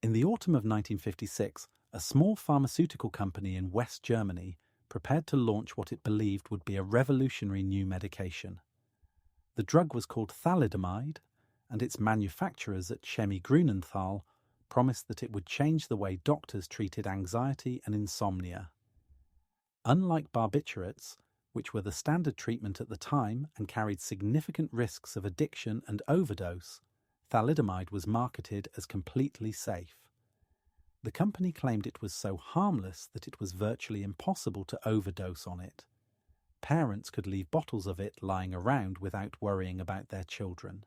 In the autumn of 1956, a small pharmaceutical company in West Germany prepared to launch what it believed would be a revolutionary new medication. The drug was called thalidomide, and its manufacturers at Chemie Grünenthal promised that it would change the way doctors treated anxiety and insomnia. Unlike barbiturates, which were the standard treatment at the time and carried significant risks of addiction and overdose, thalidomide was marketed as completely safe. The company claimed it was so harmless that it was virtually impossible to overdose on it. Parents could leave bottles of it lying around without worrying about their children.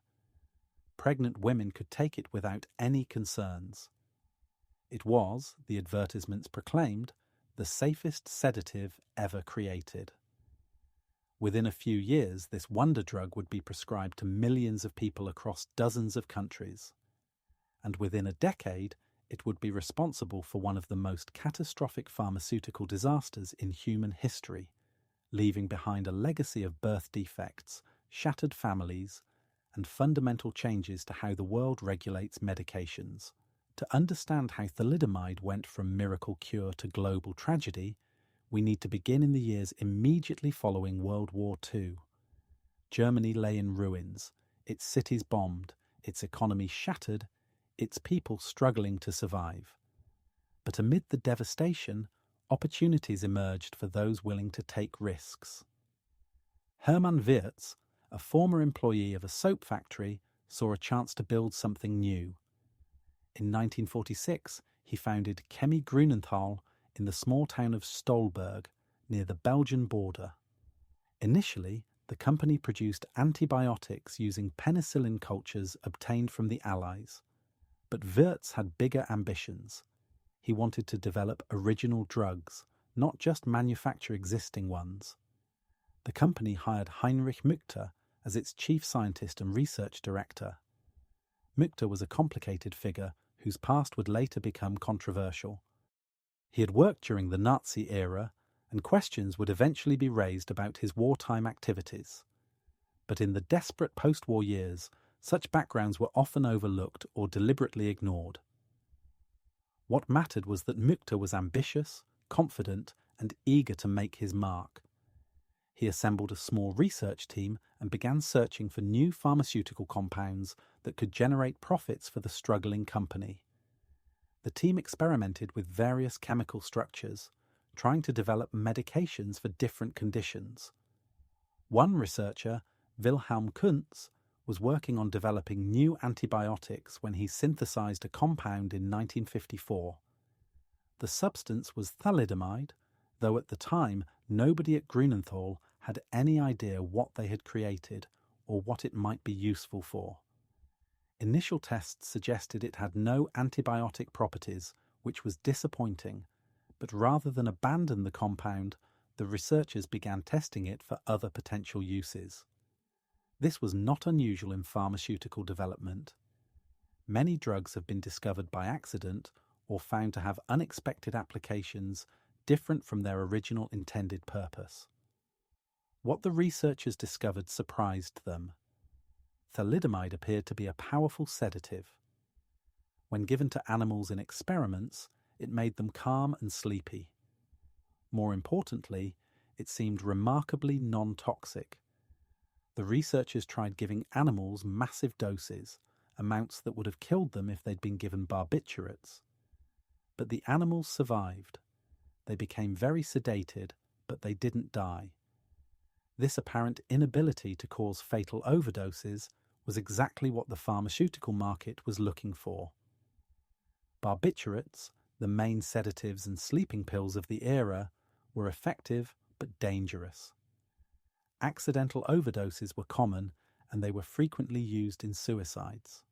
Pregnant women could take it without any concerns. It was, the advertisements proclaimed, the safest sedative ever created. Within a few years, this wonder drug would be prescribed to millions of people across dozens of countries. And within a decade, it would be responsible for one of the most catastrophic pharmaceutical disasters in human history, leaving behind a legacy of birth defects, shattered families, and fundamental changes to how the world regulates medications. To understand how thalidomide went from miracle cure to global tragedy, we need to begin in the years immediately following World War II. Germany lay in ruins, its cities bombed, its economy shattered, its people struggling to survive. But amid the devastation, opportunities emerged for those willing to take risks. Hermann Wirtz, a former employee of a soap factory, saw a chance to build something new. In 1946, he founded Chemie Grünenthal in the small town of Stolberg, near the Belgian border. Initially, the company produced antibiotics using penicillin cultures obtained from the Allies. But Wirtz had bigger ambitions. He wanted to develop original drugs, not just manufacture existing ones. The company hired Heinrich Müchter as its chief scientist and research director. Müchter was a complicated figure whose past would later become controversial. He had worked during the Nazi era, and questions would eventually be raised about his wartime activities. But in the desperate post-war years, such backgrounds were often overlooked or deliberately ignored. What mattered was that Müchter was ambitious, confident, and eager to make his mark. He assembled a small research team and began searching for new pharmaceutical compounds that could generate profits for the struggling company. The team experimented with various chemical structures, trying to develop medications for different conditions. One researcher, Wilhelm Kunz, was working on developing new antibiotics when he synthesized a compound in 1954. The substance was thalidomide, though at the time nobody at Grünenthal had any idea what they had created or what it might be useful for. Initial tests suggested it had no antibiotic properties, which was disappointing, but rather than abandon the compound, the researchers began testing it for other potential uses. This was not unusual in pharmaceutical development. Many drugs have been discovered by accident or found to have unexpected applications different from their original intended purpose. What the researchers discovered surprised them. Thalidomide appeared to be a powerful sedative. When given to animals in experiments, it made them calm and sleepy. More importantly, it seemed remarkably non-toxic. The researchers tried giving animals massive doses, amounts that would have killed them if they'd been given barbiturates. But the animals survived. They became very sedated, but they didn't die. This apparent inability to cause fatal overdoses was exactly what the pharmaceutical market was looking for. Barbiturates, the main sedatives and sleeping pills of the era, were effective but dangerous. Accidental overdoses were common, and they were frequently used in suicides.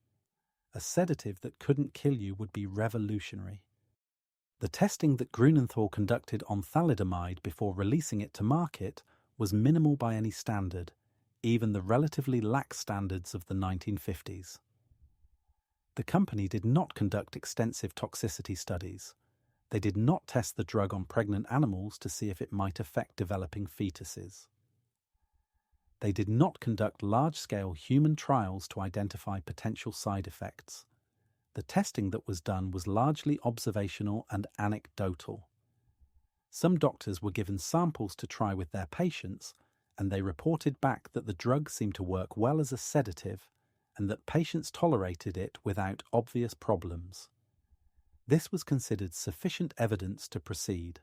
A sedative that couldn't kill you would be revolutionary. The testing that Grünenthal conducted on thalidomide before releasing it to market was minimal by any standard, even the relatively lax standards of the 1950s. The company did not conduct extensive toxicity studies. They did not test the drug on pregnant animals to see if it might affect developing fetuses. They did not conduct large-scale human trials to identify potential side effects. The testing that was done was largely observational and anecdotal. Some doctors were given samples to try with their patients, and they reported back that the drug seemed to work well as a sedative and that patients tolerated it without obvious problems. This was considered sufficient evidence to proceed.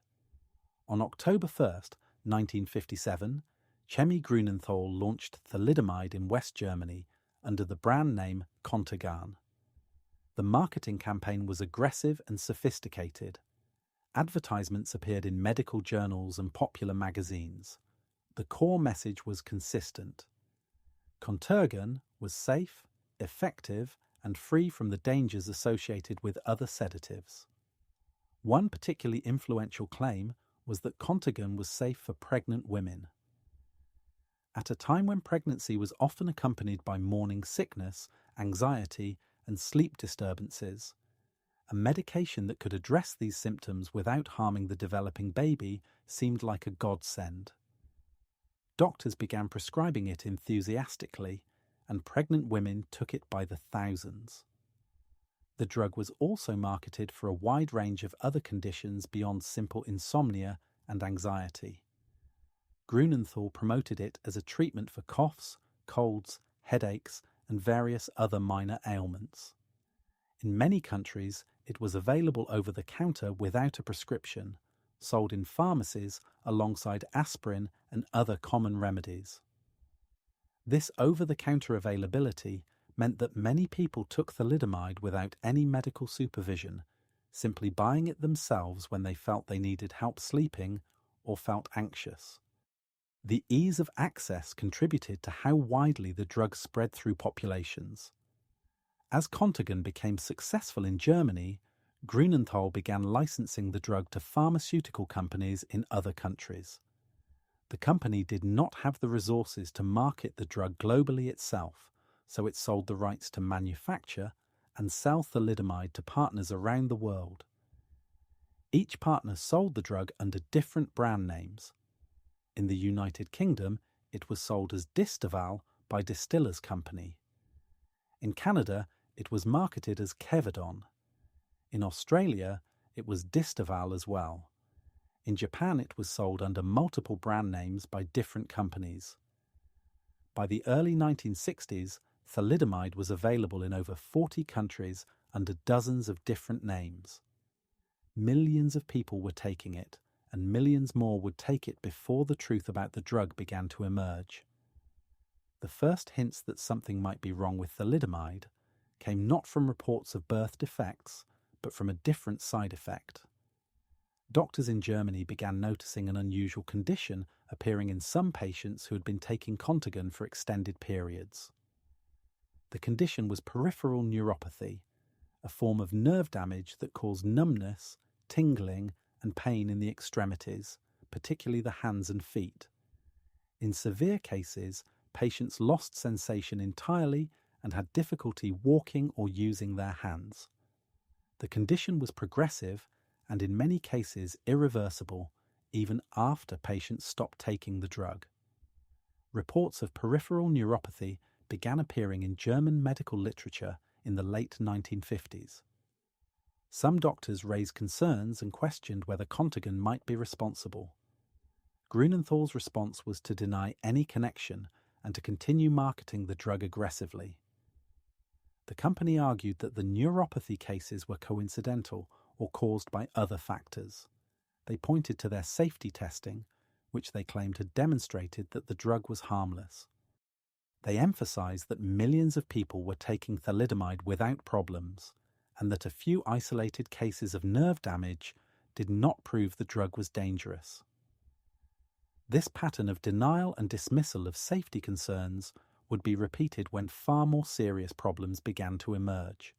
On October 1st, 1957, Chemie Grunenthal launched thalidomide in West Germany under the brand name Contergan. The marketing campaign was aggressive and sophisticated. Advertisements appeared in medical journals and popular magazines. The core message was consistent. Contergan was safe, effective, and free from the dangers associated with other sedatives. One particularly influential claim was that Contergan was safe for pregnant women. At a time when pregnancy was often accompanied by morning sickness, anxiety, and sleep disturbances, a medication that could address these symptoms without harming the developing baby seemed like a godsend. Doctors began prescribing it enthusiastically, and pregnant women took it by the thousands. The drug was also marketed for a wide range of other conditions beyond simple insomnia and anxiety. Grunenthal promoted it as a treatment for coughs, colds, headaches, and various other minor ailments. In many countries, it was available over the counter without a prescription, sold in pharmacies alongside aspirin and other common remedies. This over-the-counter availability meant that many people took thalidomide without any medical supervision, simply buying it themselves when they felt they needed help sleeping or felt anxious. The ease of access contributed to how widely the drug spread through populations. As Contergan became successful in Germany, Grunenthal began licensing the drug to pharmaceutical companies in other countries. The company did not have the resources to market the drug globally itself, so it sold the rights to manufacture and sell thalidomide to partners around the world. Each partner sold the drug under different brand names. In the United Kingdom, it was sold as Distaval by Distillers Company. In Canada, it was marketed as Kevadon. In Australia, it was Distaval as well. In Japan, it was sold under multiple brand names by different companies. By the early 1960s, thalidomide was available in over 40 countries under dozens of different names. Millions of people were taking it, and millions more would take it before the truth about the drug began to emerge. The first hints that something might be wrong with thalidomide came not from reports of birth defects, but from a different side effect. Doctors in Germany began noticing an unusual condition appearing in some patients who had been taking Contergan for extended periods. The condition was peripheral neuropathy, a form of nerve damage that caused numbness, tingling, and pain in the extremities, particularly the hands and feet. In severe cases, patients lost sensation entirely and had difficulty walking or using their hands. The condition was progressive and in many cases irreversible, even after patients stopped taking the drug. Reports of peripheral neuropathy began appearing in German medical literature in the late 1950s. Some doctors raised concerns and questioned whether Contergan might be responsible. Grunenthal's response was to deny any connection and to continue marketing the drug aggressively. The company argued that the neuropathy cases were coincidental or caused by other factors. They pointed to their safety testing, which they claimed had demonstrated that the drug was harmless. They emphasized that millions of people were taking thalidomide without problems, and that a few isolated cases of nerve damage did not prove the drug was dangerous. This pattern of denial and dismissal of safety concerns would be repeated when far more serious problems began to emerge.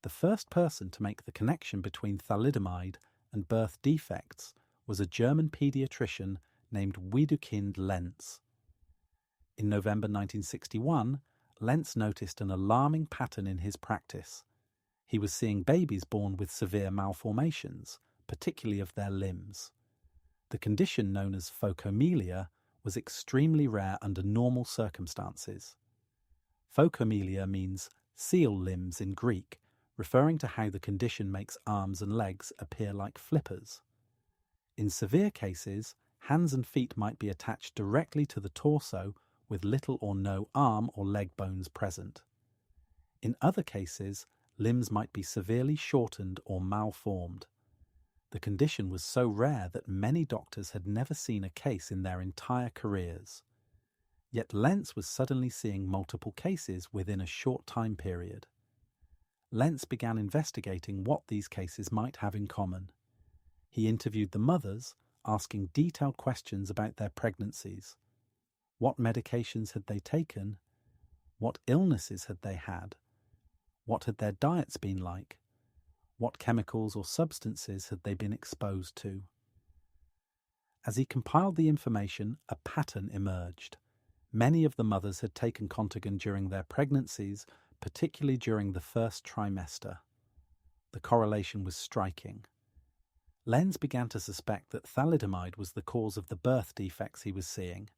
The first person to make the connection between thalidomide and birth defects was a German pediatrician named Widukind Lenz. In November 1961, Lenz noticed an alarming pattern in his practice. He was seeing babies born with severe malformations, particularly of their limbs. The condition known as phocomelia was extremely rare under normal circumstances. Phocomelia means seal limbs in Greek, referring to how the condition makes arms and legs appear like flippers. In severe cases, hands and feet might be attached directly to the torso with little or no arm or leg bones present. In other cases, limbs might be severely shortened or malformed. The condition was so rare that many doctors had never seen a case in their entire careers. Yet Lentz was suddenly seeing multiple cases within a short time period. Lentz began investigating what these cases might have in common. He interviewed the mothers, asking detailed questions about their pregnancies. What medications had they taken? What illnesses had they had? What had their diets been like? What chemicals or substances had they been exposed to? As he compiled the information, a pattern emerged. Many of the mothers had taken Contagon during their pregnancies, particularly during the first trimester. The correlation was striking. Lenz began to suspect that thalidomide was the cause of the birth defects he was seeing.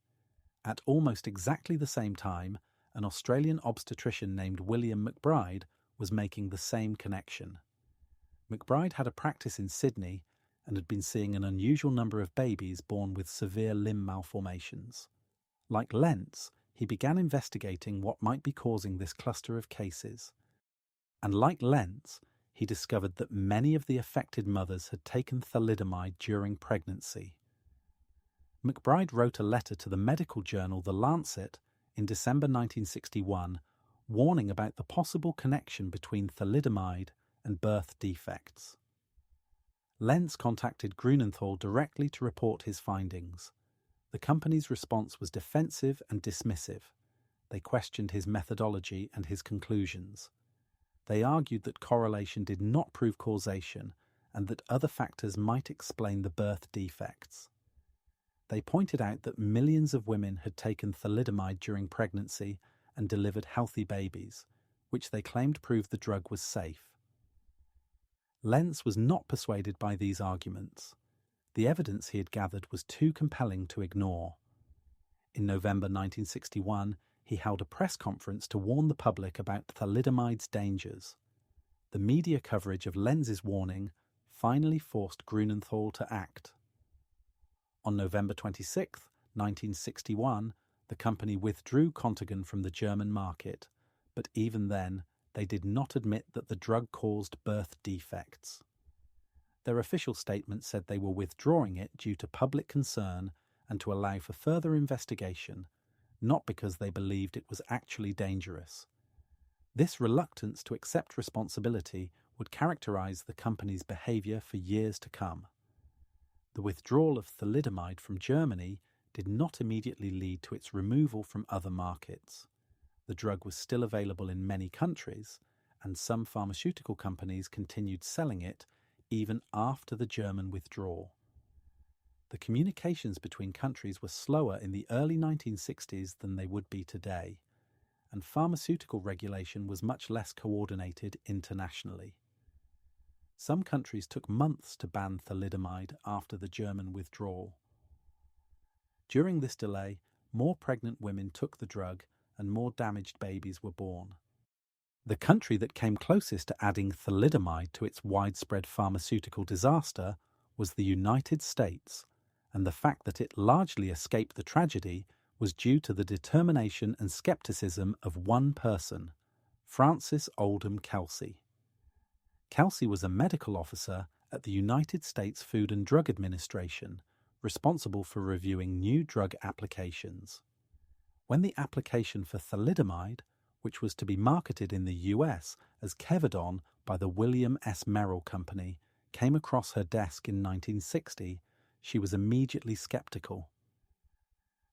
At almost exactly the same time, an Australian obstetrician named William McBride was making the same connection. McBride had a practice in Sydney and had been seeing an unusual number of babies born with severe limb malformations. Like Lentz, he began investigating what might be causing this cluster of cases. And like Lentz, he discovered that many of the affected mothers had taken thalidomide during pregnancy. McBride wrote a letter to the medical journal The Lancet in December 1961, warning about the possible connection between thalidomide and birth defects. Lentz contacted Grunenthal directly to report his findings. The company's response was defensive and dismissive. They questioned his methodology and his conclusions. They argued that correlation did not prove causation and that other factors might explain the birth defects. They pointed out that millions of women had taken thalidomide during pregnancy and delivered healthy babies, which they claimed proved the drug was safe. Lentz was not persuaded by these arguments. The evidence he had gathered was too compelling to ignore. In November 1961, he held a press conference to warn the public about thalidomide's dangers. The media coverage of Lentz's warning finally forced Grunenthal to act. On November 26, 1961, the company withdrew Contagon from the German market, but even then, they did not admit that the drug caused birth defects. Their official statement said they were withdrawing it due to public concern and to allow for further investigation, not because they believed it was actually dangerous. This reluctance to accept responsibility would characterize the company's behavior for years to come. The withdrawal of thalidomide from Germany did not immediately lead to its removal from other markets. The drug was still available in many countries, and some pharmaceutical companies continued selling it even after the German withdrawal. The communications between countries were slower in the early 1960s than they would be today, and pharmaceutical regulation was much less coordinated internationally. Some countries took months to ban thalidomide after the German withdrawal. During this delay, more pregnant women took the drug and more damaged babies were born. The country that came closest to adding thalidomide to its widespread pharmaceutical disaster was the United States, and the fact that it largely escaped the tragedy was due to the determination and skepticism of one person, Francis Oldham Kelsey. Kelsey was a medical officer at the United States Food and Drug Administration, responsible for reviewing new drug applications. When the application for thalidomide, which was to be marketed in the US as Kevadon by the William S. Merrill Company, came across her desk in 1960, she was immediately skeptical.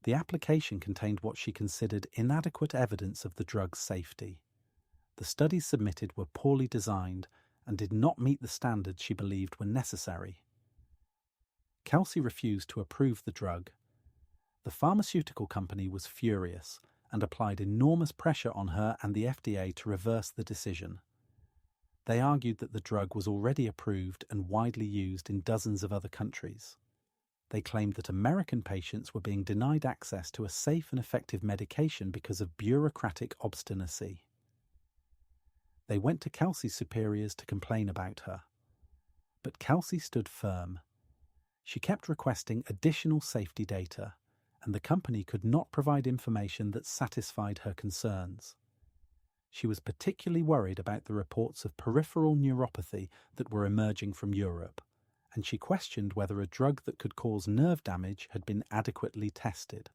The application contained what she considered inadequate evidence of the drug's safety. The studies submitted were poorly designed and did not meet the standards she believed were necessary. Kelsey refused to approve the drug. The pharmaceutical company was furious and applied enormous pressure on her and the FDA to reverse the decision. They argued that the drug was already approved and widely used in dozens of other countries. They claimed that American patients were being denied access to a safe and effective medication because of bureaucratic obstinacy. They went to Kelsey's superiors to complain about her. But Kelsey stood firm. She kept requesting additional safety data, and the company could not provide information that satisfied her concerns. She was particularly worried about the reports of peripheral neuropathy that were emerging from Europe, and she questioned whether a drug that could cause nerve damage had been adequately tested.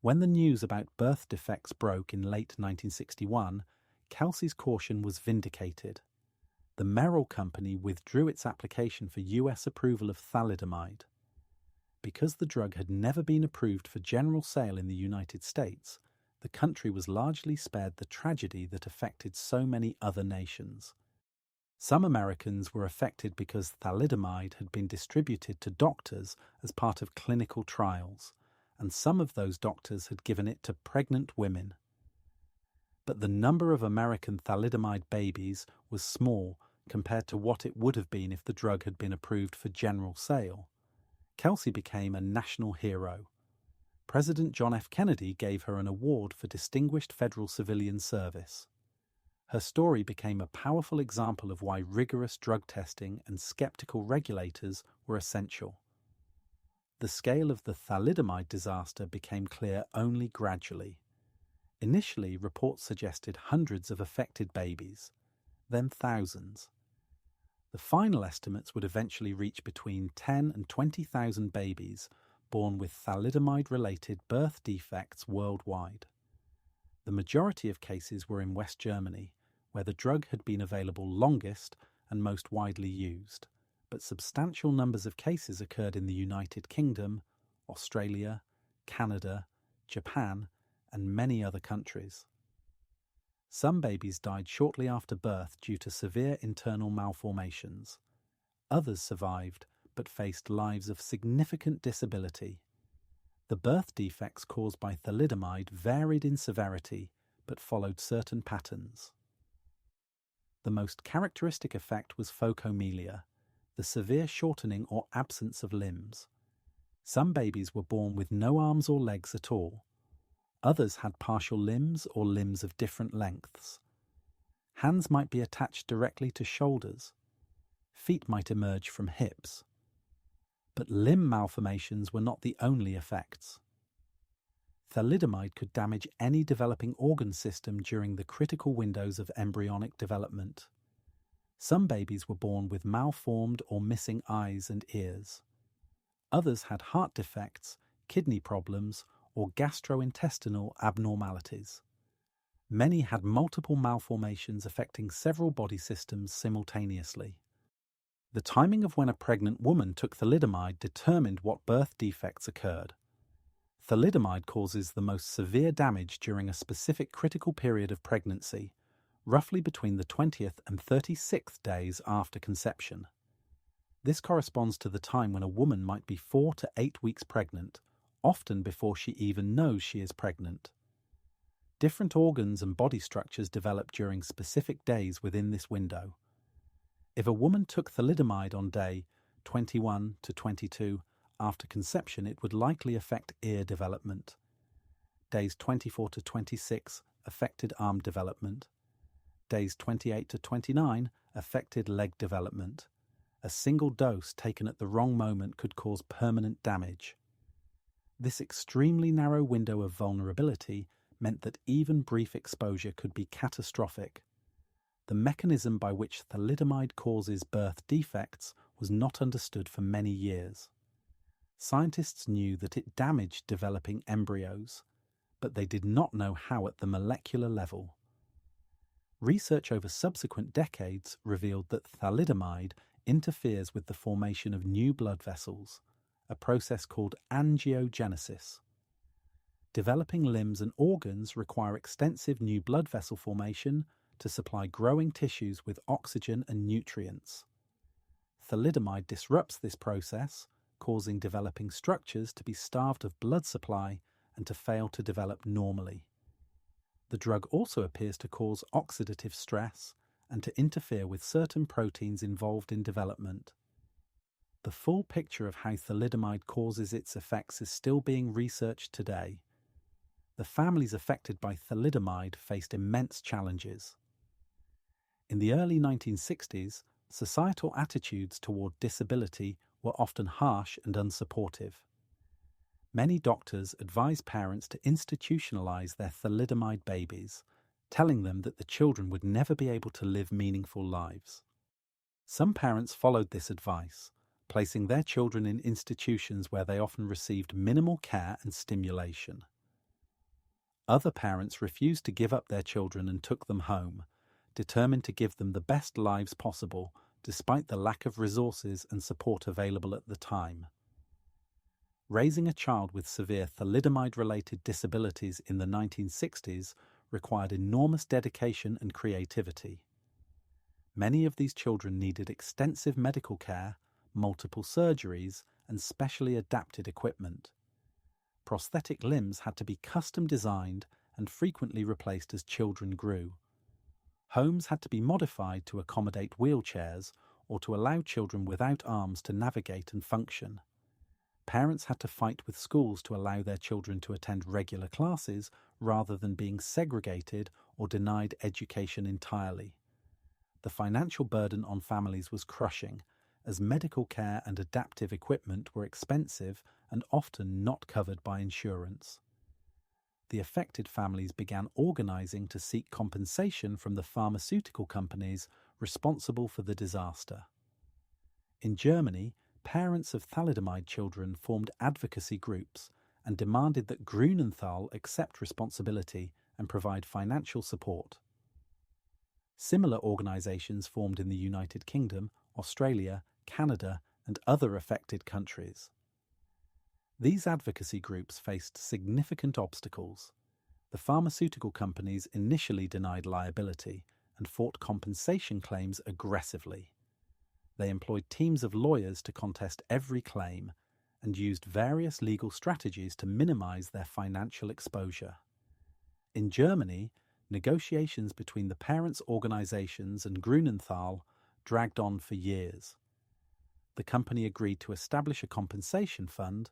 When the news about birth defects broke in late 1961, Kelsey's caution was vindicated. The Merrill Company withdrew its application for US approval of thalidomide. Because the drug had never been approved for general sale in the United States, the country was largely spared the tragedy that affected so many other nations. Some Americans were affected because thalidomide had been distributed to doctors as part of clinical trials, and some of those doctors had given it to pregnant women. But the number of American thalidomide babies was small compared to what it would have been if the drug had been approved for general sale. Kelsey became a national hero. President John F. Kennedy gave her an award for Distinguished Federal Civilian Service. Her story became a powerful example of why rigorous drug testing and skeptical regulators were essential. The scale of the thalidomide disaster became clear only gradually. Initially, reports suggested hundreds of affected babies, then thousands. The final estimates would eventually reach between 10 and 20,000 babies born with thalidomide-related birth defects worldwide. The majority of cases were in West Germany, where the drug had been available longest and most widely used, but substantial numbers of cases occurred in the United Kingdom, Australia, Canada, Japan, and many other countries. Some babies died shortly after birth due to severe internal malformations. Others survived, but faced lives of significant disability. The birth defects caused by thalidomide varied in severity, but followed certain patterns. The most characteristic effect was phocomelia, the severe shortening or absence of limbs. Some babies were born with no arms or legs at all. Others had partial limbs or limbs of different lengths. Hands might be attached directly to shoulders. Feet might emerge from hips. But limb malformations were not the only effects. Thalidomide could damage any developing organ system during the critical windows of embryonic development. Some babies were born with malformed or missing eyes and ears. Others had heart defects, kidney problems, or gastrointestinal abnormalities. Many had multiple malformations affecting several body systems simultaneously. The timing of when a pregnant woman took thalidomide determined what birth defects occurred. Thalidomide causes the most severe damage during a specific critical period of pregnancy, roughly between the 20th and 36th days after conception. This corresponds to the time when a woman might be 4 to 8 weeks pregnant, often before she even knows she is pregnant. Different organs and body structures develop during specific days within this window. If a woman took thalidomide on day 21 to 22 after conception, it would likely affect ear development. Days 24 to 26 affected arm development. Days 28 to 29 affected leg development. A single dose taken at the wrong moment could cause permanent damage. This extremely narrow window of vulnerability meant that even brief exposure could be catastrophic. The mechanism by which thalidomide causes birth defects was not understood for many years. Scientists knew that it damaged developing embryos, but they did not know how at the molecular level. Research over subsequent decades revealed that thalidomide interferes with the formation of new blood vessels, a process called angiogenesis. Developing limbs and organs require extensive new blood vessel formation to supply growing tissues with oxygen and nutrients. Thalidomide disrupts this process, causing developing structures to be starved of blood supply and to fail to develop normally. The drug also appears to cause oxidative stress and to interfere with certain proteins involved in development. The full picture of how thalidomide causes its effects is still being researched today. The families affected by thalidomide faced immense challenges. In the early 1960s, societal attitudes toward disability were often harsh and unsupportive. Many doctors advised parents to institutionalize their thalidomide babies, telling them that the children would never be able to live meaningful lives. Some parents followed this advice, placing their children in institutions where they often received minimal care and stimulation. Other parents refused to give up their children and took them home, determined to give them the best lives possible despite the lack of resources and support available at the time. Raising a child with severe thalidomide-related disabilities in the 1960s required enormous dedication and creativity. Many of these children needed extensive medical care, multiple surgeries, and specially adapted equipment. Prosthetic limbs had to be custom designed and frequently replaced as children grew. Homes had to be modified to accommodate wheelchairs or to allow children without arms to navigate and function. Parents had to fight with schools to allow their children to attend regular classes rather than being segregated or denied education entirely. The financial burden on families was crushing, as medical care and adaptive equipment were expensive and often not covered by insurance. The affected families began organizing to seek compensation from the pharmaceutical companies responsible for the disaster. In Germany, parents of thalidomide children formed advocacy groups and demanded that Grünenthal accept responsibility and provide financial support. Similar organizations formed in the United Kingdom, Australia, Canada, and other affected countries. These advocacy groups faced significant obstacles. The pharmaceutical companies initially denied liability and fought compensation claims aggressively. They employed teams of lawyers to contest every claim and used various legal strategies to minimize their financial exposure. In Germany, negotiations between the parents' organizations and Grünenthal dragged on for years. The company agreed to establish a compensation fund,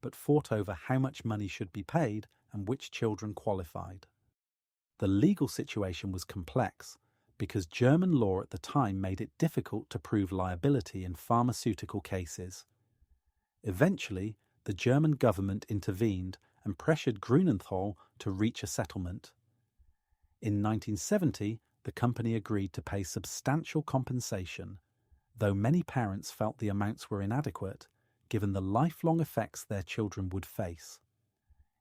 but fought over how much money should be paid and which children qualified. The legal situation was complex because German law at the time made it difficult to prove liability in pharmaceutical cases. Eventually, the German government intervened and pressured Grünenthal to reach a settlement. In 1970, the company agreed to pay substantial compensation, though many parents felt the amounts were inadequate, given the lifelong effects their children would face.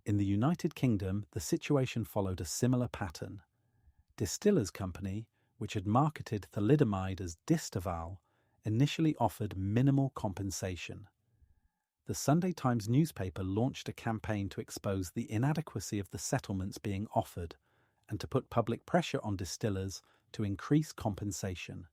In the United Kingdom, the situation followed a similar pattern. Distillers Company, which had marketed thalidomide as Distaval, initially offered minimal compensation. The Sunday Times newspaper launched a campaign to expose the inadequacy of the settlements being offered and to put public pressure on distillers to increase compensation.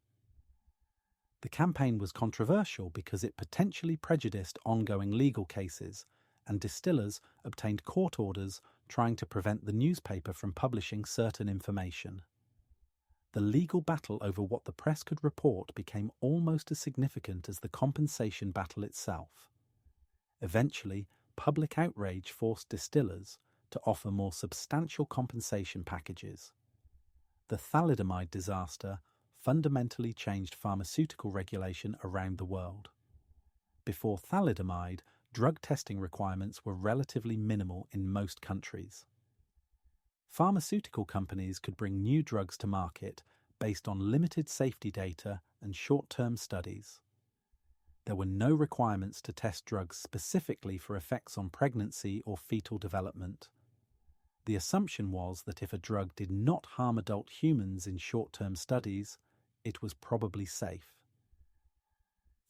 The campaign was controversial because it potentially prejudiced ongoing legal cases, and distillers obtained court orders trying to prevent the newspaper from publishing certain information. The legal battle over what the press could report became almost as significant as the compensation battle itself. Eventually, public outrage forced distillers to offer more substantial compensation packages. The thalidomide disaster fundamentally changed pharmaceutical regulation around the world. Before thalidomide, drug testing requirements were relatively minimal in most countries. Pharmaceutical companies could bring new drugs to market based on limited safety data and short-term studies. There were no requirements to test drugs specifically for effects on pregnancy or fetal development. The assumption was that if a drug did not harm adult humans in short-term studies, it was probably safe.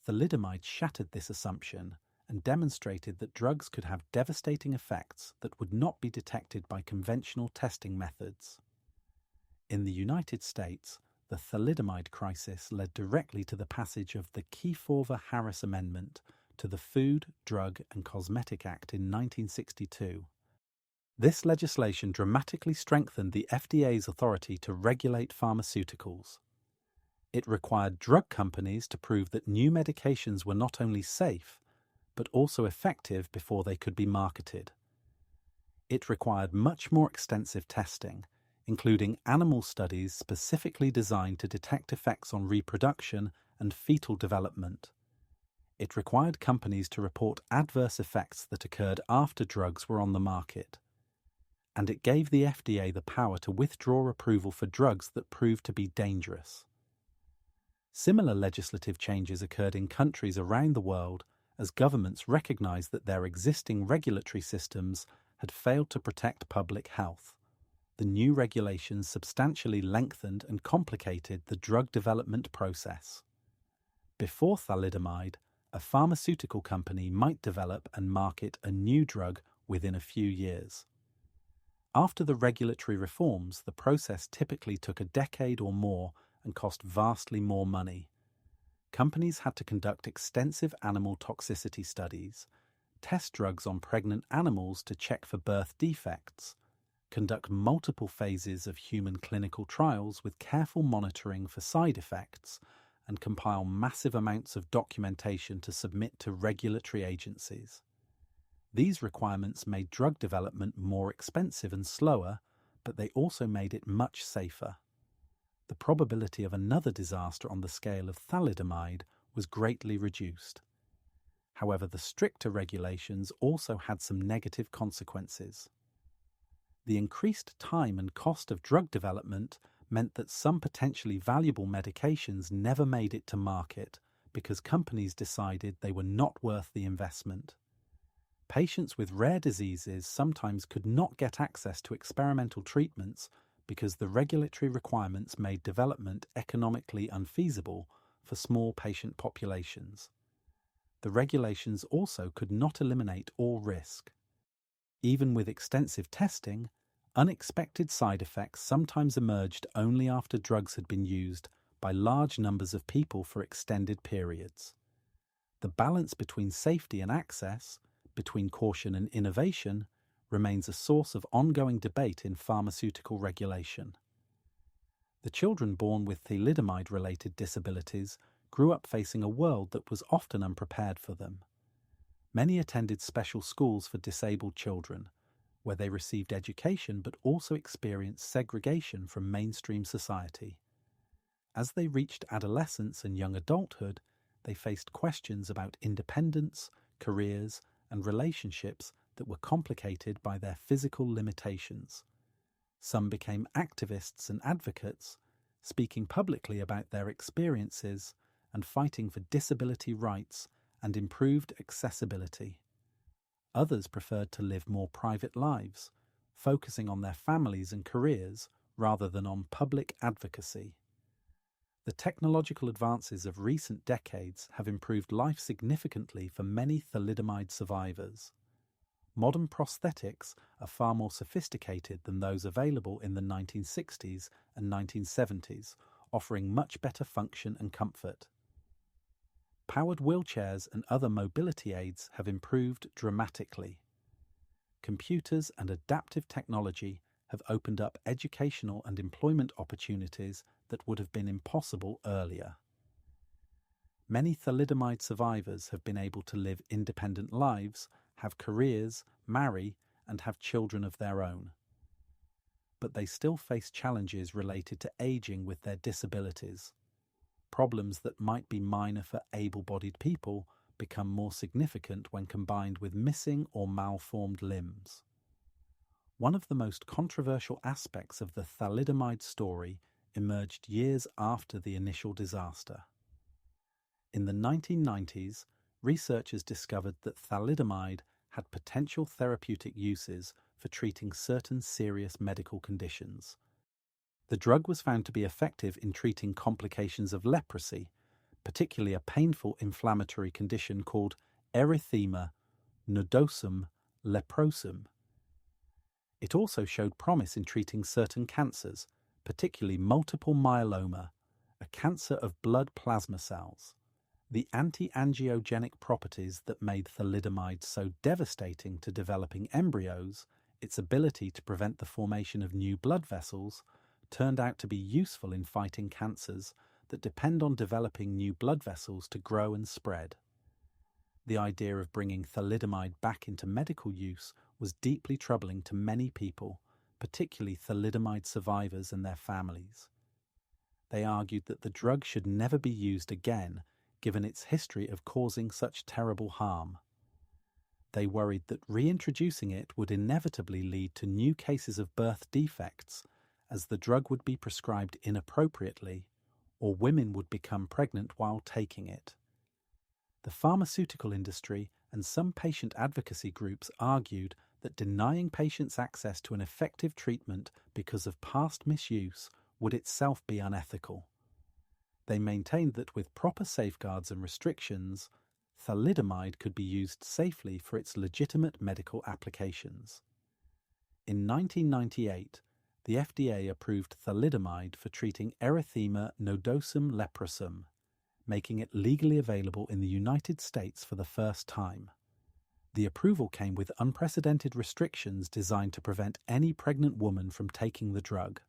Thalidomide shattered this assumption and demonstrated that drugs could have devastating effects that would not be detected by conventional testing methods. In the United States, the thalidomide crisis led directly to the passage of the Kefauver-Harris Amendment to the Food, Drug and Cosmetic Act in 1962. This legislation dramatically strengthened the FDA's authority to regulate pharmaceuticals. It required drug companies to prove that new medications were not only safe, but also effective before they could be marketed. It required much more extensive testing, including animal studies specifically designed to detect effects on reproduction and fetal development. It required companies to report adverse effects that occurred after drugs were on the market. And it gave the FDA the power to withdraw approval for drugs that proved to be dangerous. Similar legislative changes occurred in countries around the world as governments recognized that their existing regulatory systems had failed to protect public health. The new regulations substantially lengthened and complicated the drug development process. Before thalidomide, a pharmaceutical company might develop and market a new drug within a few years. After the regulatory reforms, the process typically took a decade or more and cost vastly more money. Companies had to conduct extensive animal toxicity studies, test drugs on pregnant animals to check for birth defects, conduct multiple phases of human clinical trials with careful monitoring for side effects, and compile massive amounts of documentation to submit to regulatory agencies. These requirements made drug development more expensive and slower, but they also made it much safer. The probability of another disaster on the scale of thalidomide was greatly reduced. However, the stricter regulations also had some negative consequences. The increased time and cost of drug development meant that some potentially valuable medications never made it to market because companies decided they were not worth the investment. Patients with rare diseases sometimes could not get access to experimental treatments because the regulatory requirements made development economically unfeasible for small patient populations. The regulations also could not eliminate all risk. Even with extensive testing, unexpected side effects sometimes emerged only after drugs had been used by large numbers of people for extended periods. The balance between safety and access, between caution and innovation, remains a source of ongoing debate in pharmaceutical regulation. The children born with thalidomide-related disabilities grew up facing a world that was often unprepared for them. Many attended special schools for disabled children, where they received education but also experienced segregation from mainstream society. As they reached adolescence and young adulthood, they faced questions about independence, careers, and relationships that were complicated by their physical limitations. Some became activists and advocates, speaking publicly about their experiences and fighting for disability rights and improved accessibility. Others preferred to live more private lives, focusing on their families and careers rather than on public advocacy. The technological advances of recent decades have improved life significantly for many thalidomide survivors. Modern prosthetics are far more sophisticated than those available in the 1960s and 1970s, offering much better function and comfort. Powered wheelchairs and other mobility aids have improved dramatically. Computers and adaptive technology have opened up educational and employment opportunities that would have been impossible earlier. Many thalidomide survivors have been able to live independent lives, have careers, marry, and have children of their own. But they still face challenges related to aging with their disabilities. Problems that might be minor for able-bodied people become more significant when combined with missing or malformed limbs. One of the most controversial aspects of the thalidomide story emerged years after the initial disaster. In the 1990s, researchers discovered that thalidomide had potential therapeutic uses for treating certain serious medical conditions. The drug was found to be effective in treating complications of leprosy, particularly a painful inflammatory condition called erythema nodosum leprosum. It also showed promise in treating certain cancers, particularly multiple myeloma, a cancer of blood plasma cells. The anti-angiogenic properties that made thalidomide so devastating to developing embryos, its ability to prevent the formation of new blood vessels, turned out to be useful in fighting cancers that depend on developing new blood vessels to grow and spread. The idea of bringing thalidomide back into medical use was deeply troubling to many people particularly thalidomide survivors and their families. They argued that the drug should never be used again, given its history of causing such terrible harm. They worried that reintroducing it would inevitably lead to new cases of birth defects, as the drug would be prescribed inappropriately, or women would become pregnant while taking it. The pharmaceutical industry and some patient advocacy groups argued that denying patients access to an effective treatment because of past misuse would itself be unethical. They maintained that with proper safeguards and restrictions, thalidomide could be used safely for its legitimate medical applications. In 1998, the FDA approved thalidomide for treating erythema nodosum leprosum, making it legally available in the United States for the first time. The approval came with unprecedented restrictions designed to prevent any pregnant woman from taking the drug.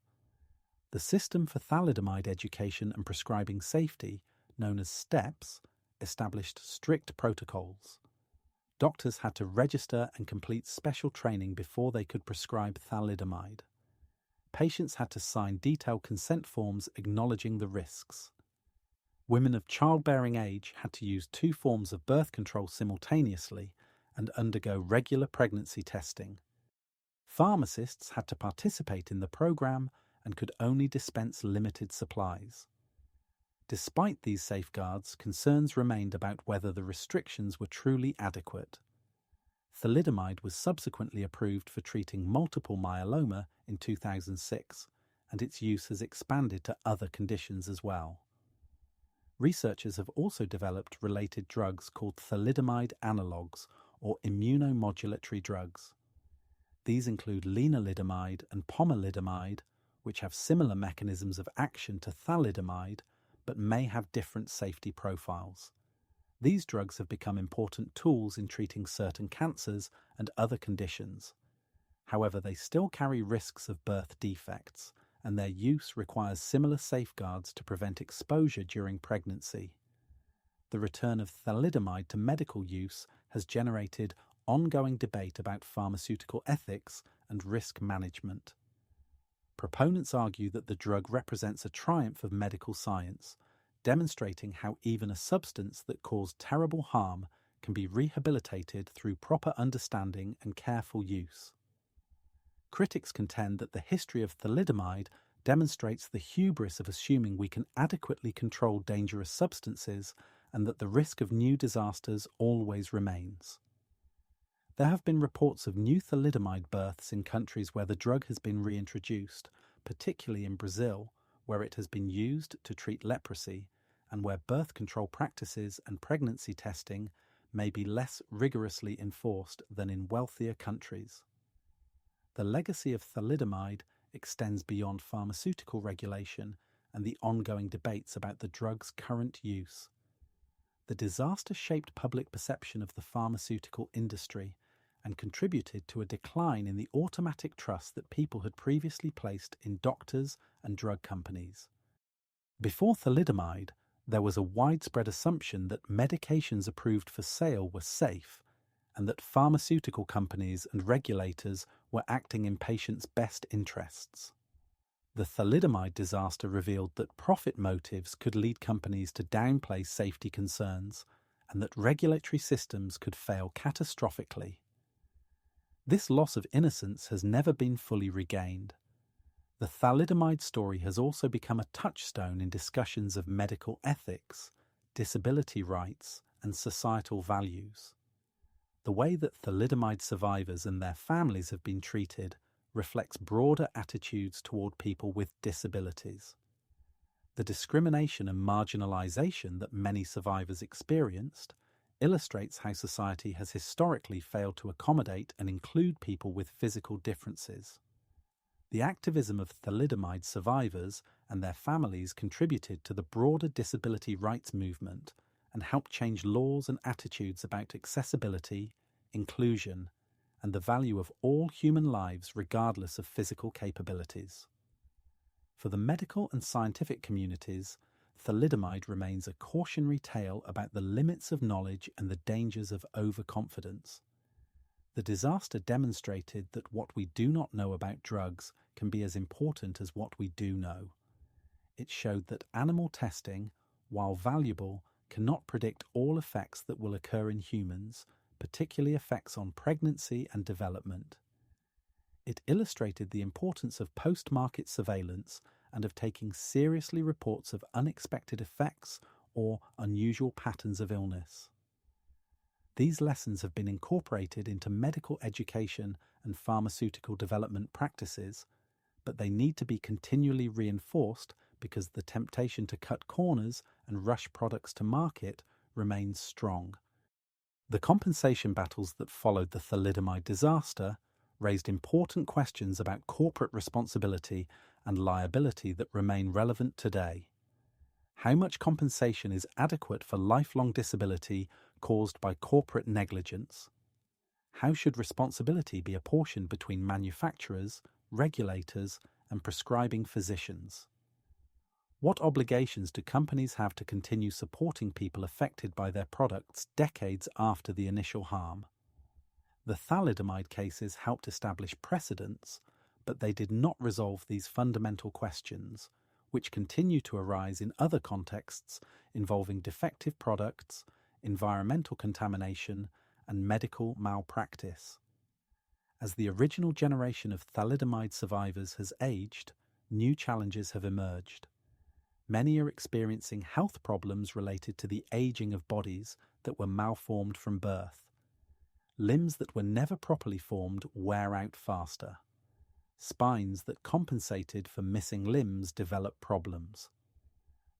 The System for Thalidomide Education and Prescribing Safety, known as STEPS, established strict protocols. Doctors had to register and complete special training before they could prescribe thalidomide. Patients had to sign detailed consent forms acknowledging the risks. Women of childbearing age had to use 2 forms of birth control simultaneously and undergo regular pregnancy testing. Pharmacists had to participate in the program and could only dispense limited supplies. Despite these safeguards, concerns remained about whether the restrictions were truly adequate. Thalidomide was subsequently approved for treating multiple myeloma in 2006, and its use has expanded to other conditions as well. Researchers have also developed related drugs called thalidomide analogues or immunomodulatory drugs. These include lenalidomide and pomalidomide, which have similar mechanisms of action to thalidomide, but may have different safety profiles. These drugs have become important tools in treating certain cancers and other conditions. However, they still carry risks of birth defects, and their use requires similar safeguards to prevent exposure during pregnancy. The return of thalidomide to medical use has generated ongoing debate about pharmaceutical ethics and risk management. Proponents argue that the drug represents a triumph of medical science, demonstrating how even a substance that caused terrible harm can be rehabilitated through proper understanding and careful use. Critics contend that the history of thalidomide demonstrates the hubris of assuming we can adequately control dangerous substances and that the risk of new disasters always remains. There have been reports of new thalidomide births in countries where the drug has been reintroduced, particularly in Brazil, where it has been used to treat leprosy, and where birth control practices and pregnancy testing may be less rigorously enforced than in wealthier countries. The legacy of thalidomide extends beyond pharmaceutical regulation and the ongoing debates about the drug's current use. The disaster shaped public perception of the pharmaceutical industry and contributed to a decline in the automatic trust that people had previously placed in doctors and drug companies. Before thalidomide, there was a widespread assumption that medications approved for sale were safe and that pharmaceutical companies and regulators were acting in patients' best interests. The thalidomide disaster revealed that profit motives could lead companies to downplay safety concerns and that regulatory systems could fail catastrophically. This loss of innocence has never been fully regained. The thalidomide story has also become a touchstone in discussions of medical ethics, disability rights, and societal values. The way that thalidomide survivors and their families have been treated reflects broader attitudes toward people with disabilities. The discrimination and marginalization that many survivors experienced illustrates how society has historically failed to accommodate and include people with physical differences. The activism of thalidomide survivors and their families contributed to the broader disability rights movement and helped change laws and attitudes about accessibility, inclusion, and the value of all human lives regardless of physical capabilities. For the medical and scientific communities, thalidomide remains a cautionary tale about the limits of knowledge and the dangers of overconfidence. The disaster demonstrated that what we do not know about drugs can be as important as what we do know. It showed that animal testing, while valuable, cannot predict all effects that will occur in humans, particularly effects on pregnancy and development. It illustrated the importance of post-market surveillance and of taking seriously reports of unexpected effects or unusual patterns of illness. These lessons have been incorporated into medical education and pharmaceutical development practices, but they need to be continually reinforced because the temptation to cut corners and rush products to market remains strong. The compensation battles that followed the thalidomide disaster raised important questions about corporate responsibility and liability that remain relevant today. How much compensation is adequate for lifelong disability caused by corporate negligence? How should responsibility be apportioned between manufacturers, regulators, and prescribing physicians? What obligations do companies have to continue supporting people affected by their products decades after the initial harm? The thalidomide cases helped establish precedents, but they did not resolve these fundamental questions, which continue to arise in other contexts involving defective products, environmental contamination, and medical malpractice. As the original generation of thalidomide survivors has aged, new challenges have emerged. Many are experiencing health problems related to the aging of bodies that were malformed from birth. Limbs that were never properly formed wear out faster. Spines that compensated for missing limbs develop problems.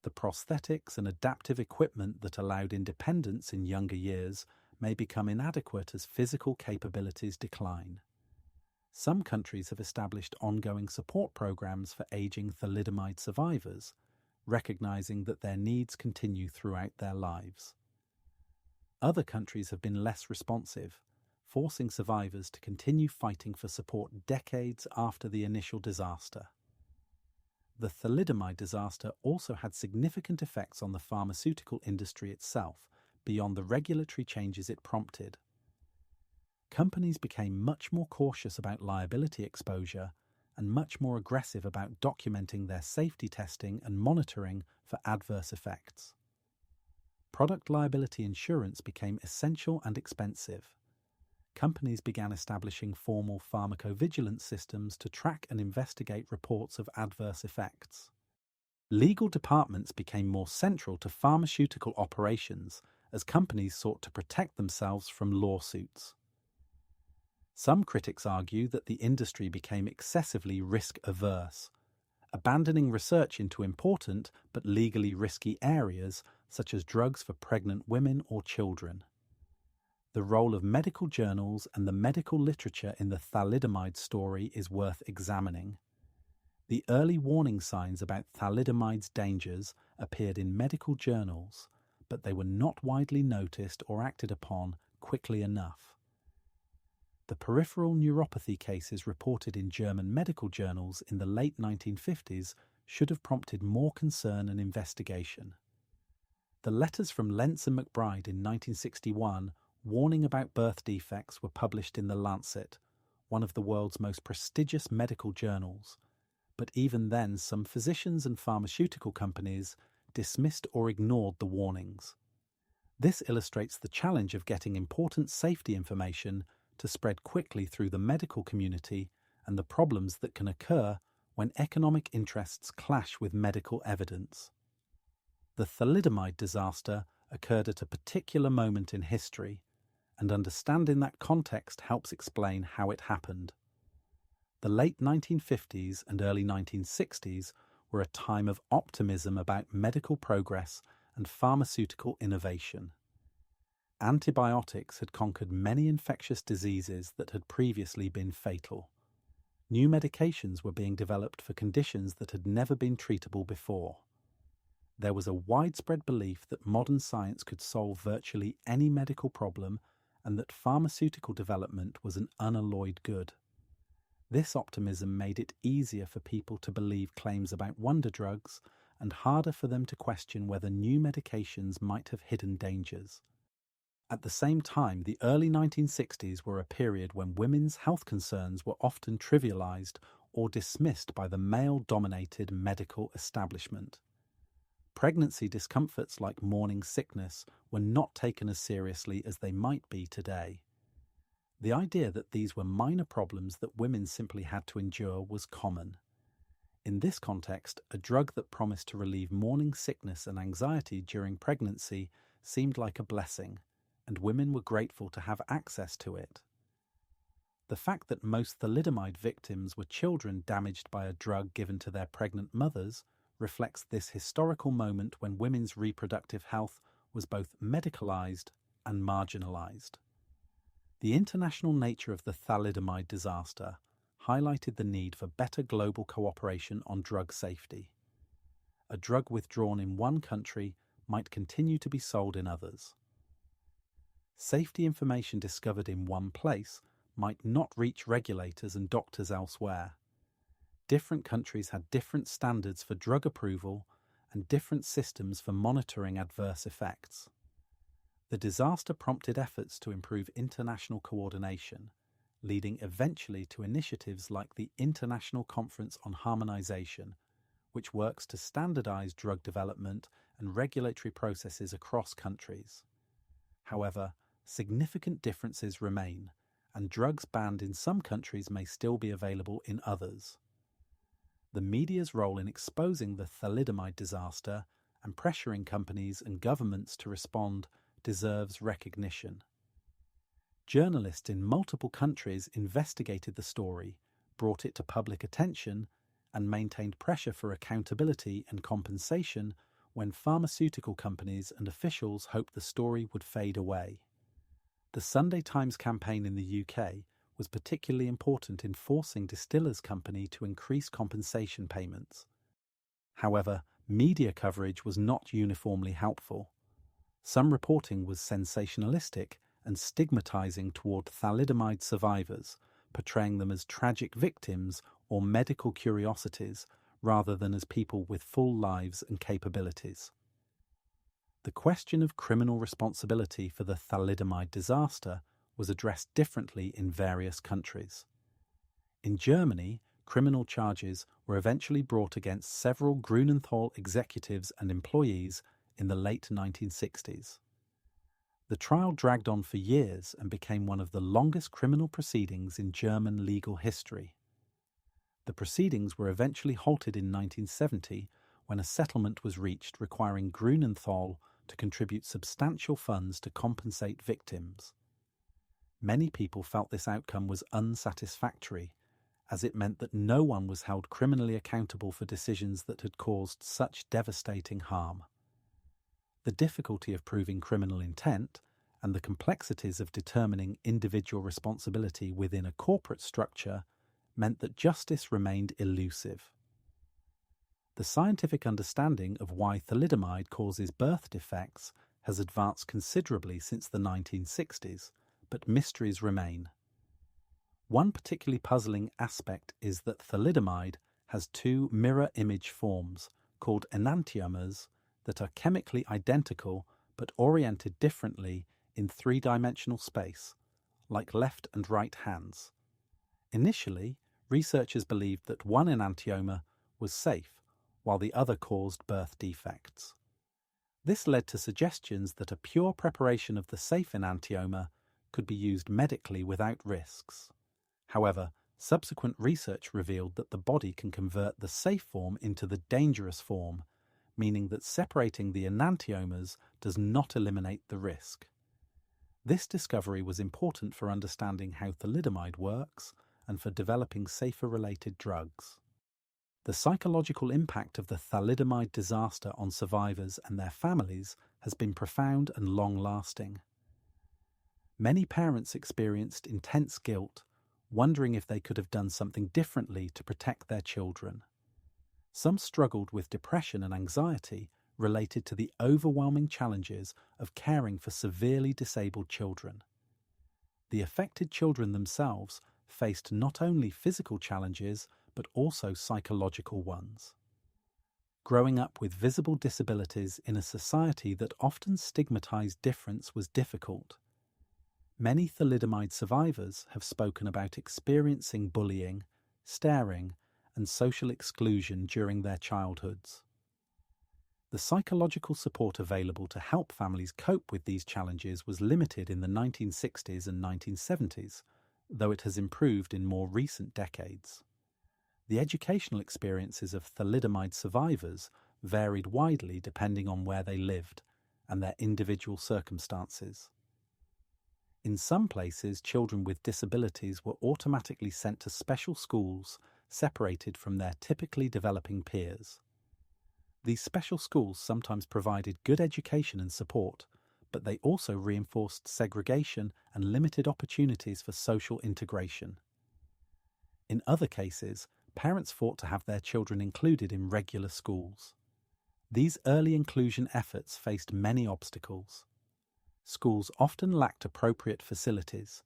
The prosthetics and adaptive equipment that allowed independence in younger years may become inadequate as physical capabilities decline. Some countries have established ongoing support programs for aging thalidomide survivors, recognizing that their needs continue throughout their lives. Other countries have been less responsive, forcing survivors to continue fighting for support decades after the initial disaster. The thalidomide disaster also had significant effects on the pharmaceutical industry itself, beyond the regulatory changes it prompted. Companies became much more cautious about liability exposure and much more aggressive about documenting their safety testing and monitoring for adverse effects. Product liability insurance became essential and expensive. Companies began establishing formal pharmacovigilance systems to track and investigate reports of adverse effects. Legal departments became more central to pharmaceutical operations as companies sought to protect themselves from lawsuits. Some critics argue that the industry became excessively risk-averse, abandoning research into important but legally risky areas such as drugs for pregnant women or children. The role of medical journals and the medical literature in the thalidomide story is worth examining. The early warning signs about thalidomide's dangers appeared in medical journals, but they were not widely noticed or acted upon quickly enough. The peripheral neuropathy cases reported in German medical journals in the late 1950s should have prompted more concern and investigation. The letters from Lentz and McBride in 1961 warning about birth defects were published in The Lancet, one of the world's most prestigious medical journals, but even then some physicians and pharmaceutical companies dismissed or ignored the warnings. This illustrates the challenge of getting important safety information to spread quickly through the medical community and the problems that can occur when economic interests clash with medical evidence. The thalidomide disaster occurred at a particular moment in history, and understanding that context helps explain how it happened. The late 1950s and early 1960s were a time of optimism about medical progress and pharmaceutical innovation. Antibiotics had conquered many infectious diseases that had previously been fatal. New medications were being developed for conditions that had never been treatable before. There was a widespread belief that modern science could solve virtually any medical problem and that pharmaceutical development was an unalloyed good. This optimism made it easier for people to believe claims about wonder drugs and harder for them to question whether new medications might have hidden dangers. At the same time, the early 1960s were a period when women's health concerns were often trivialized or dismissed by the male-dominated medical establishment. Pregnancy discomforts like morning sickness were not taken as seriously as they might be today. The idea that these were minor problems that women simply had to endure was common. In this context, a drug that promised to relieve morning sickness and anxiety during pregnancy seemed like a blessing, and women were grateful to have access to it. The fact that most thalidomide victims were children damaged by a drug given to their pregnant mothers reflects this historical moment when women's reproductive health was both medicalized and marginalized. The international nature of the thalidomide disaster highlighted the need for better global cooperation on drug safety. A drug withdrawn in one country might continue to be sold in others. Safety information discovered in one place might not reach regulators and doctors elsewhere. Different countries had different standards for drug approval and different systems for monitoring adverse effects. The disaster prompted efforts to improve international coordination, leading eventually to initiatives like the International Conference on Harmonization, which works to standardize drug development and regulatory processes across countries. However, significant differences remain, and drugs banned in some countries may still be available in others. The media's role in exposing the thalidomide disaster and pressuring companies and governments to respond deserves recognition. Journalists in multiple countries investigated the story, brought it to public attention, and maintained pressure for accountability and compensation when pharmaceutical companies and officials hoped the story would fade away. The Sunday Times campaign in the UK was particularly important in forcing Distillers Company to increase compensation payments. However, media coverage was not uniformly helpful. Some reporting was sensationalistic and stigmatizing toward thalidomide survivors, portraying them as tragic victims or medical curiosities rather than as people with full lives and capabilities. The question of criminal responsibility for the thalidomide disaster was addressed differently in various countries. In Germany, criminal charges were eventually brought against several Grunenthal executives and employees in the late 1960s. The trial dragged on for years and became one of the longest criminal proceedings in German legal history. The proceedings were eventually halted in 1970 when a settlement was reached requiring Grunenthal to contribute substantial funds to compensate victims. Many people felt this outcome was unsatisfactory, as it meant that no one was held criminally accountable for decisions that had caused such devastating harm. The difficulty of proving criminal intent and the complexities of determining individual responsibility within a corporate structure meant that justice remained elusive. The scientific understanding of why thalidomide causes birth defects has advanced considerably since the 1960s, but mysteries remain. One particularly puzzling aspect is that thalidomide has two mirror image forms called enantiomers that are chemically identical but oriented differently in three-dimensional space, like left and right hands. Initially, researchers believed that one enantiomer was safe, while the other caused birth defects. This led to suggestions that a pure preparation of the safe enantiomer could be used medically without risks. However, subsequent research revealed that the body can convert the safe form into the dangerous form, meaning that separating the enantiomers does not eliminate the risk. This discovery was important for understanding how thalidomide works and for developing safer-related drugs. The psychological impact of the thalidomide disaster on survivors and their families has been profound and long-lasting. Many parents experienced intense guilt, wondering if they could have done something differently to protect their children. Some struggled with depression and anxiety related to the overwhelming challenges of caring for severely disabled children. The affected children themselves faced not only physical challenges but also psychological ones. Growing up with visible disabilities in a society that often stigmatized difference was difficult. Many thalidomide survivors have spoken about experiencing bullying, staring, and social exclusion during their childhoods. The psychological support available to help families cope with these challenges was limited in the 1960s and 1970s, though it has improved in more recent decades. The educational experiences of thalidomide survivors varied widely depending on where they lived and their individual circumstances. In some places, children with disabilities were automatically sent to special schools separated from their typically developing peers. These special schools sometimes provided good education and support, but they also reinforced segregation and limited opportunities for social integration. In other cases, parents fought to have their children included in regular schools. These early inclusion efforts faced many obstacles. Schools often lacked appropriate facilities,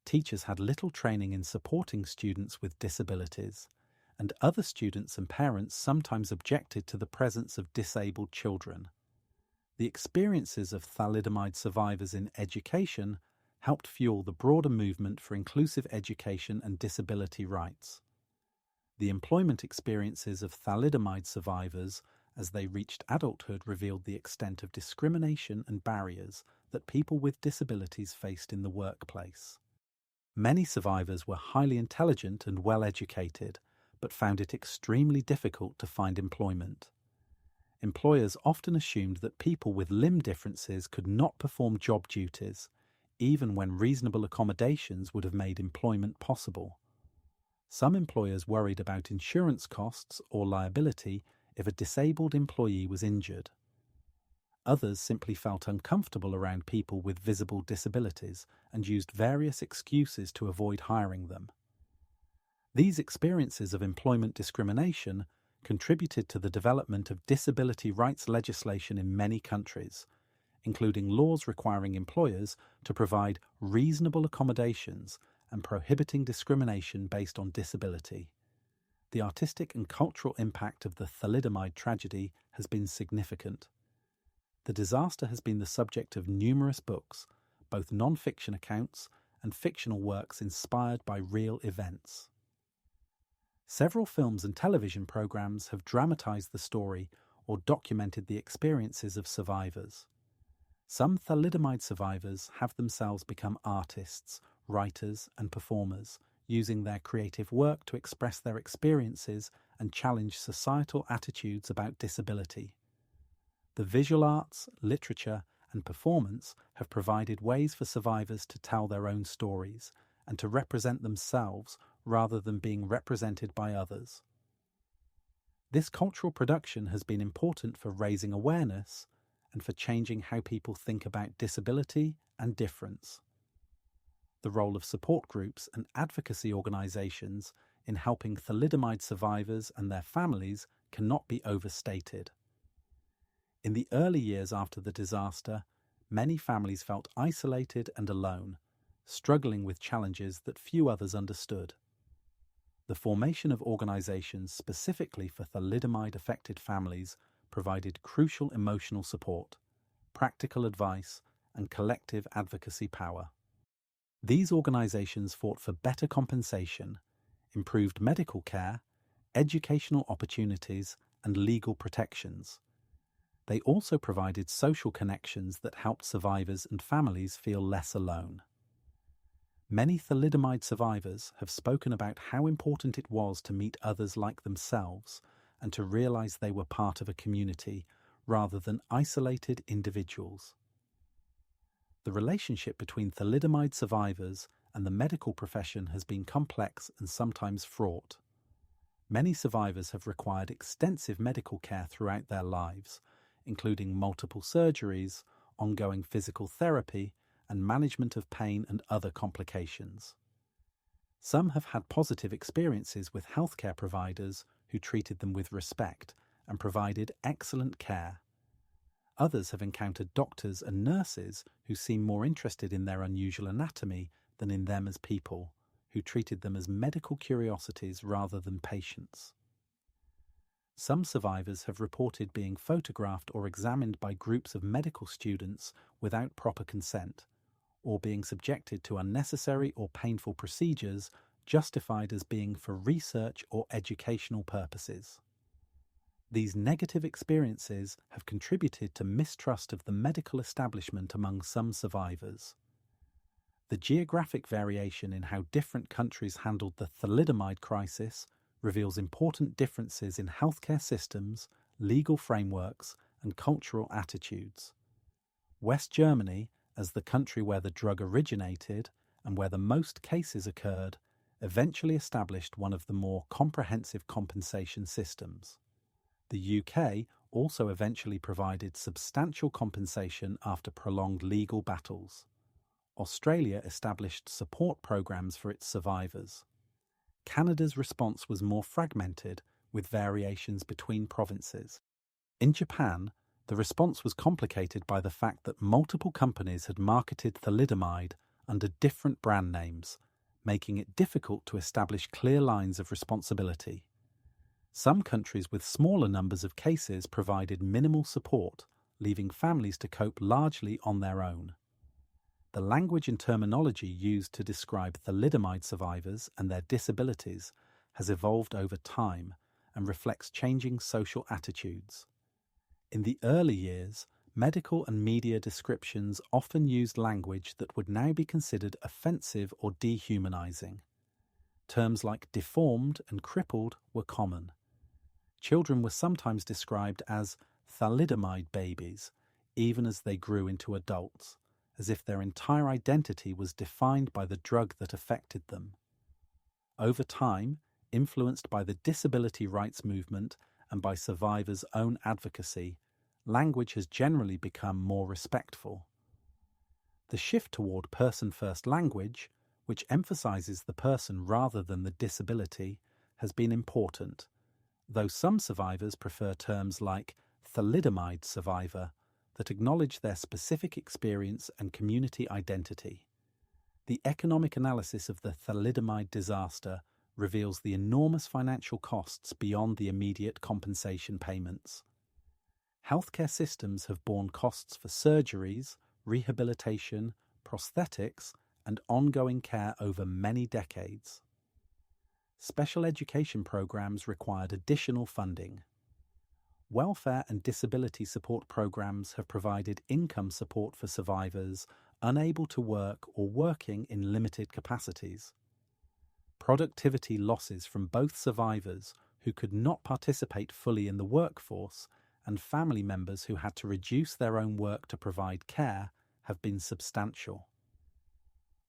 teachers had little training in supporting students with disabilities, and other students and parents sometimes objected to the presence of disabled children. The experiences of thalidomide survivors in education helped fuel the broader movement for inclusive education and disability rights. The employment experiences of thalidomide survivors as they reached adulthood revealed the extent of discrimination and barriers that people with disabilities faced in the workplace. Many survivors were highly intelligent and well-educated, but found it extremely difficult to find employment. Employers often assumed that people with limb differences could not perform job duties, even when reasonable accommodations would have made employment possible. Some employers worried about insurance costs or liability if a disabled employee was injured. Others simply felt uncomfortable around people with visible disabilities and used various excuses to avoid hiring them. These experiences of employment discrimination contributed to the development of disability rights legislation in many countries, including laws requiring employers to provide reasonable accommodations and prohibiting discrimination based on disability. The artistic and cultural impact of the thalidomide tragedy has been significant. The disaster has been the subject of numerous books, both non-fiction accounts and fictional works inspired by real events. Several films and television programs have dramatized the story or documented the experiences of survivors. Some thalidomide survivors have themselves become artists, writers, and performers, using their creative work to express their experiences and challenge societal attitudes about disability. The visual arts, literature, and performance have provided ways for survivors to tell their own stories and to represent themselves rather than being represented by others. This cultural production has been important for raising awareness and for changing how people think about disability and difference. The role of support groups and advocacy organizations in helping thalidomide survivors and their families cannot be overstated. In the early years after the disaster, many families felt isolated and alone, struggling with challenges that few others understood. The formation of organizations specifically for thalidomide-affected families provided crucial emotional support, practical advice, and collective advocacy power. These organizations fought for better compensation, improved medical care, educational opportunities, and legal protections. They also provided social connections that helped survivors and families feel less alone. Many thalidomide survivors have spoken about how important it was to meet others like themselves and to realize they were part of a community rather than isolated individuals. The relationship between thalidomide survivors and the medical profession has been complex and sometimes fraught. Many survivors have required extensive medical care throughout their lives, including multiple surgeries, ongoing physical therapy, and management of pain and other complications. Some have had positive experiences with healthcare providers who treated them with respect and provided excellent care. Others have encountered doctors and nurses who seem more interested in their unusual anatomy than in them as people, who treated them as medical curiosities rather than patients. Some survivors have reported being photographed or examined by groups of medical students without proper consent, or being subjected to unnecessary or painful procedures justified as being for research or educational purposes. These negative experiences have contributed to mistrust of the medical establishment among some survivors. The geographic variation in how different countries handled the thalidomide crisis reveals important differences in healthcare systems, legal frameworks, and cultural attitudes. West Germany, as the country where the drug originated and where the most cases occurred, eventually established one of the more comprehensive compensation systems. The UK also eventually provided substantial compensation after prolonged legal battles. Australia established support programs for its survivors. Canada's response was more fragmented, with variations between provinces. In Japan, the response was complicated by the fact that multiple companies had marketed thalidomide under different brand names, making it difficult to establish clear lines of responsibility. Some countries with smaller numbers of cases provided minimal support, leaving families to cope largely on their own. The language and terminology used to describe thalidomide survivors and their disabilities has evolved over time and reflects changing social attitudes. In the early years, medical and media descriptions often used language that would now be considered offensive or dehumanizing. Terms like deformed and crippled were common. Children were sometimes described as thalidomide babies, even as they grew into adults, as if their entire identity was defined by the drug that affected them. Over time, influenced by the disability rights movement and by survivors' own advocacy, language has generally become more respectful. The shift toward person-first language, which emphasizes the person rather than the disability, has been important, though some survivors prefer terms like thalidomide survivor that acknowledge their specific experience and community identity. The economic analysis of the thalidomide disaster reveals the enormous financial costs beyond the immediate compensation payments. Healthcare systems have borne costs for surgeries, rehabilitation, prosthetics, and ongoing care over many decades. Special education programs required additional funding. Welfare and disability support programs have provided income support for survivors unable to work or working in limited capacities. Productivity losses from both survivors who could not participate fully in the workforce and family members who had to reduce their own work to provide care have been substantial.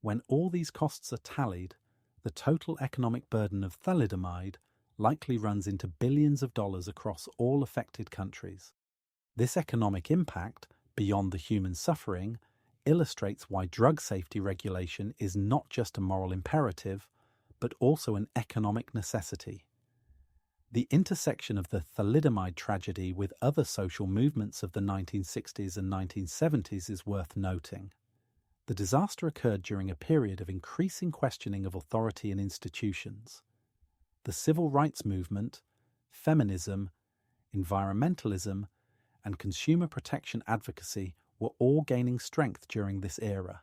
When all these costs are tallied, the total economic burden of thalidomide likely runs into billions of dollars across all affected countries. This economic impact, beyond the human suffering, illustrates why drug safety regulation is not just a moral imperative, but also an economic necessity. The intersection of the thalidomide tragedy with other social movements of the 1960s and 1970s is worth noting. The disaster occurred during a period of increasing questioning of authority and institutions. The civil rights movement, feminism, environmentalism, and consumer protection advocacy were all gaining strength during this era.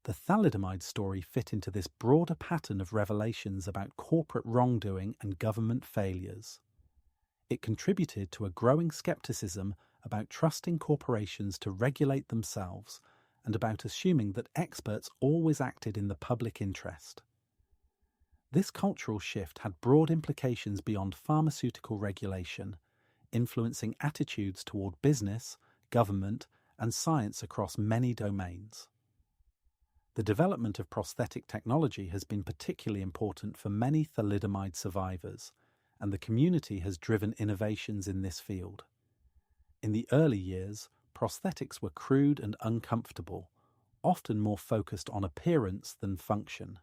The thalidomide story fit into this broader pattern of revelations about corporate wrongdoing and government failures. It contributed to a growing skepticism about trusting corporations to regulate themselves and about assuming that experts always acted in the public interest. This cultural shift had broad implications beyond pharmaceutical regulation, influencing attitudes toward business, government, and science across many domains. The development of prosthetic technology has been particularly important for many thalidomide survivors, and the community has driven innovations in this field. In the early years, prosthetics were crude and uncomfortable, often more focused on appearance than function.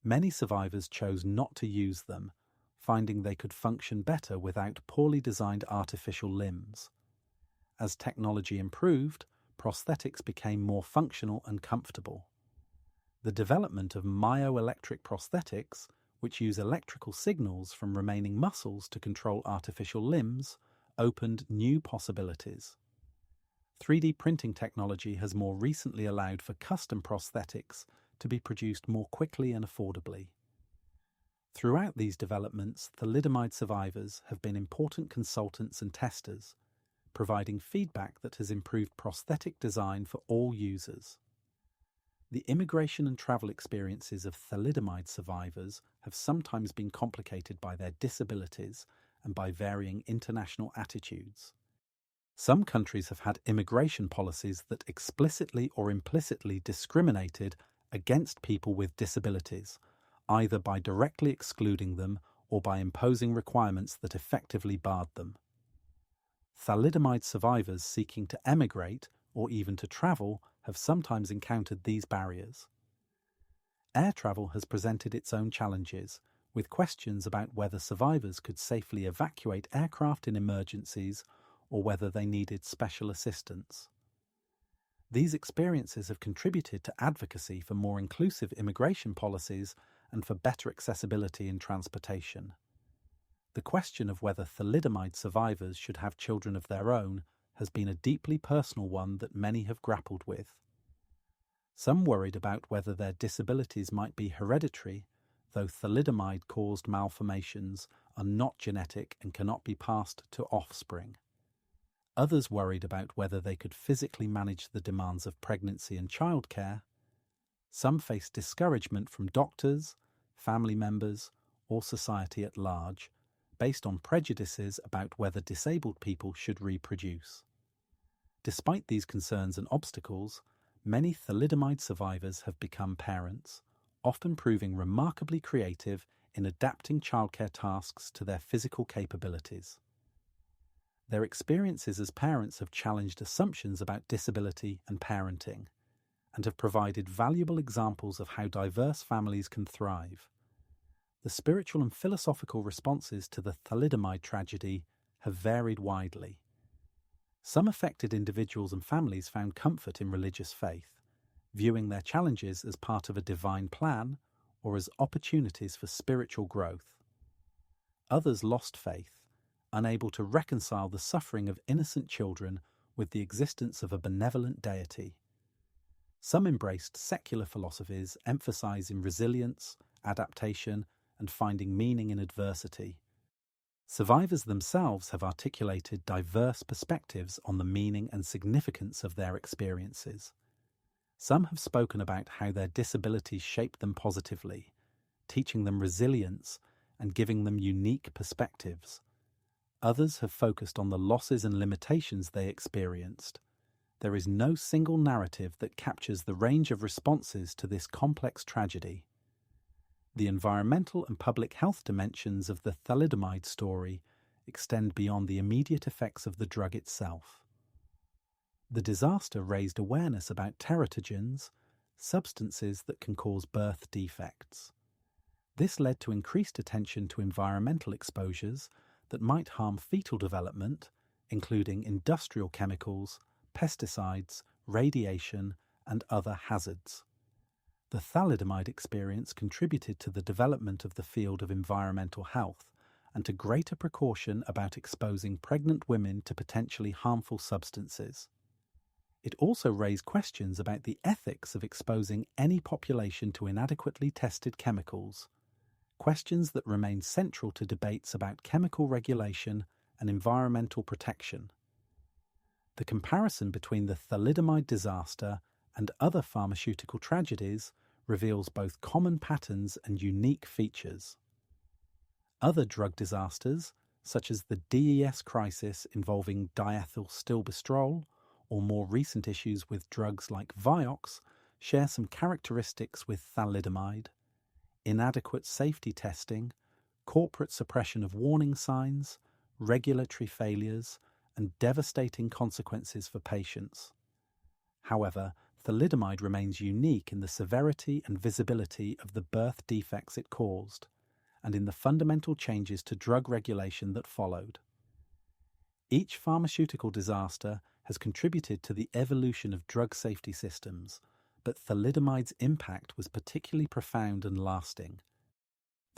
Many survivors chose not to use them, finding they could function better without poorly designed artificial limbs. As technology improved, prosthetics became more functional and comfortable. The development of myoelectric prosthetics, which use electrical signals from remaining muscles to control artificial limbs, opened new possibilities. 3D printing technology has more recently allowed for custom prosthetics to be produced more quickly and affordably. Throughout these developments, thalidomide survivors have been important consultants and testers, providing feedback that has improved prosthetic design for all users. The immigration and travel experiences of thalidomide survivors have sometimes been complicated by their disabilities and by varying international attitudes. Some countries have had immigration policies that explicitly or implicitly discriminated against people with disabilities, either by directly excluding them or by imposing requirements that effectively barred them. Thalidomide survivors seeking to emigrate or even to travel have sometimes encountered these barriers. Air travel has presented its own challenges, with questions about whether survivors could safely evacuate aircraft in emergencies or whether they needed special assistance. These experiences have contributed to advocacy for more inclusive immigration policies and for better accessibility in transportation. The question of whether thalidomide survivors should have children of their own has been a deeply personal one that many have grappled with. Some worried about whether their disabilities might be hereditary, though thalidomide-caused malformations are not genetic and cannot be passed to offspring. Others worried about whether they could physically manage the demands of pregnancy and childcare. Some faced discouragement from doctors, family members, or society at large, based on prejudices about whether disabled people should reproduce. Despite these concerns and obstacles, many thalidomide survivors have become parents, often proving remarkably creative in adapting childcare tasks to their physical capabilities. Their experiences as parents have challenged assumptions about disability and parenting, and have provided valuable examples of how diverse families can thrive. The spiritual and philosophical responses to the thalidomide tragedy have varied widely. Some affected individuals and families found comfort in religious faith, viewing their challenges as part of a divine plan or as opportunities for spiritual growth. Others lost faith, unable to reconcile the suffering of innocent children with the existence of a benevolent deity. Some embraced secular philosophies emphasizing resilience, adaptation, and finding meaning in adversity. Survivors themselves have articulated diverse perspectives on the meaning and significance of their experiences. Some have spoken about how their disabilities shaped them positively, teaching them resilience and giving them unique perspectives. Others have focused on the losses and limitations they experienced. There is no single narrative that captures the range of responses to this complex tragedy. The environmental and public health dimensions of the thalidomide story extend beyond the immediate effects of the drug itself. The disaster raised awareness about teratogens, substances that can cause birth defects. This led to increased attention to environmental exposures that might harm fetal development, including industrial chemicals, pesticides, radiation, and other hazards. The thalidomide experience contributed to the development of the field of environmental health and to greater precaution about exposing pregnant women to potentially harmful substances. It also raised questions about the ethics of exposing any population to inadequately tested chemicals, questions that remain central to debates about chemical regulation and environmental protection. The comparison between the thalidomide disaster and other pharmaceutical tragedies reveals both common patterns and unique features. Other drug disasters, such as the DES crisis involving diethylstilbestrol, or more recent issues with drugs like Vioxx, share some characteristics with thalidomide: inadequate safety testing, corporate suppression of warning signs, regulatory failures, and devastating consequences for patients. However, thalidomide remains unique in the severity and visibility of the birth defects it caused, and in the fundamental changes to drug regulation that followed. Each pharmaceutical disaster has contributed to the evolution of drug safety systems, but thalidomide's impact was particularly profound and lasting.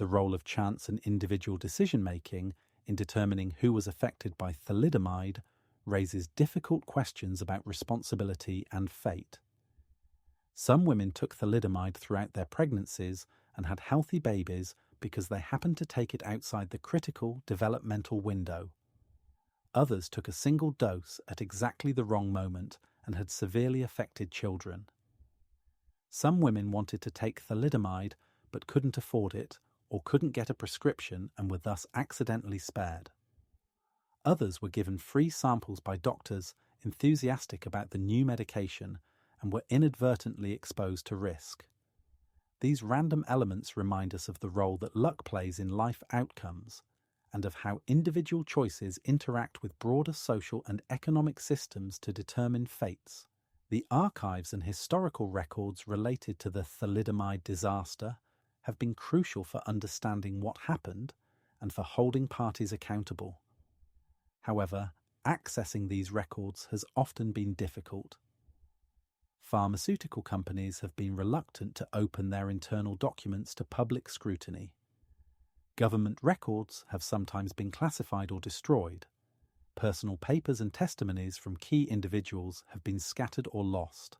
The role of chance and individual decision-making in determining who was affected by thalidomide raises difficult questions about responsibility and fate. Some women took thalidomide throughout their pregnancies and had healthy babies because they happened to take it outside the critical developmental window. Others took a single dose at exactly the wrong moment and had severely affected children. Some women wanted to take thalidomide but couldn't afford it or couldn't get a prescription and were thus accidentally spared. Others were given free samples by doctors enthusiastic about the new medication and were inadvertently exposed to risk. These random elements remind us of the role that luck plays in life outcomes and of how individual choices interact with broader social and economic systems to determine fates. The archives and historical records related to the thalidomide disaster have been crucial for understanding what happened and for holding parties accountable. However, accessing these records has often been difficult. Pharmaceutical companies have been reluctant to open their internal documents to public scrutiny. Government records have sometimes been classified or destroyed. Personal papers and testimonies from key individuals have been scattered or lost.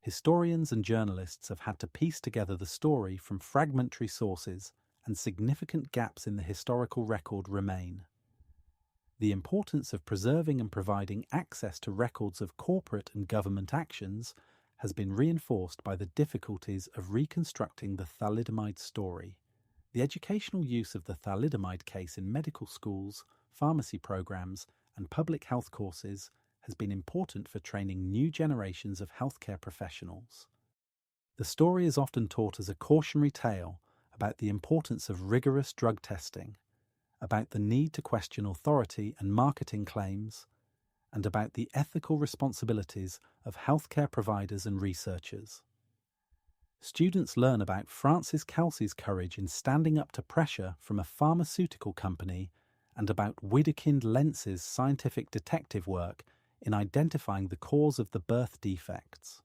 Historians and journalists have had to piece together the story from fragmentary sources, and significant gaps in the historical record remain. The importance of preserving and providing access to records of corporate and government actions has been reinforced by the difficulties of reconstructing the thalidomide story. The educational use of the thalidomide case in medical schools, pharmacy programs, and public health courses has been important for training new generations of healthcare professionals. The story is often taught as a cautionary tale about the importance of rigorous drug testing, about the need to question authority and marketing claims, and about the ethical responsibilities of healthcare providers and researchers. Students learn about Frances Kelsey's courage in standing up to pressure from a pharmaceutical company and about Widukind Lentz's scientific detective work in identifying the cause of the birth defects.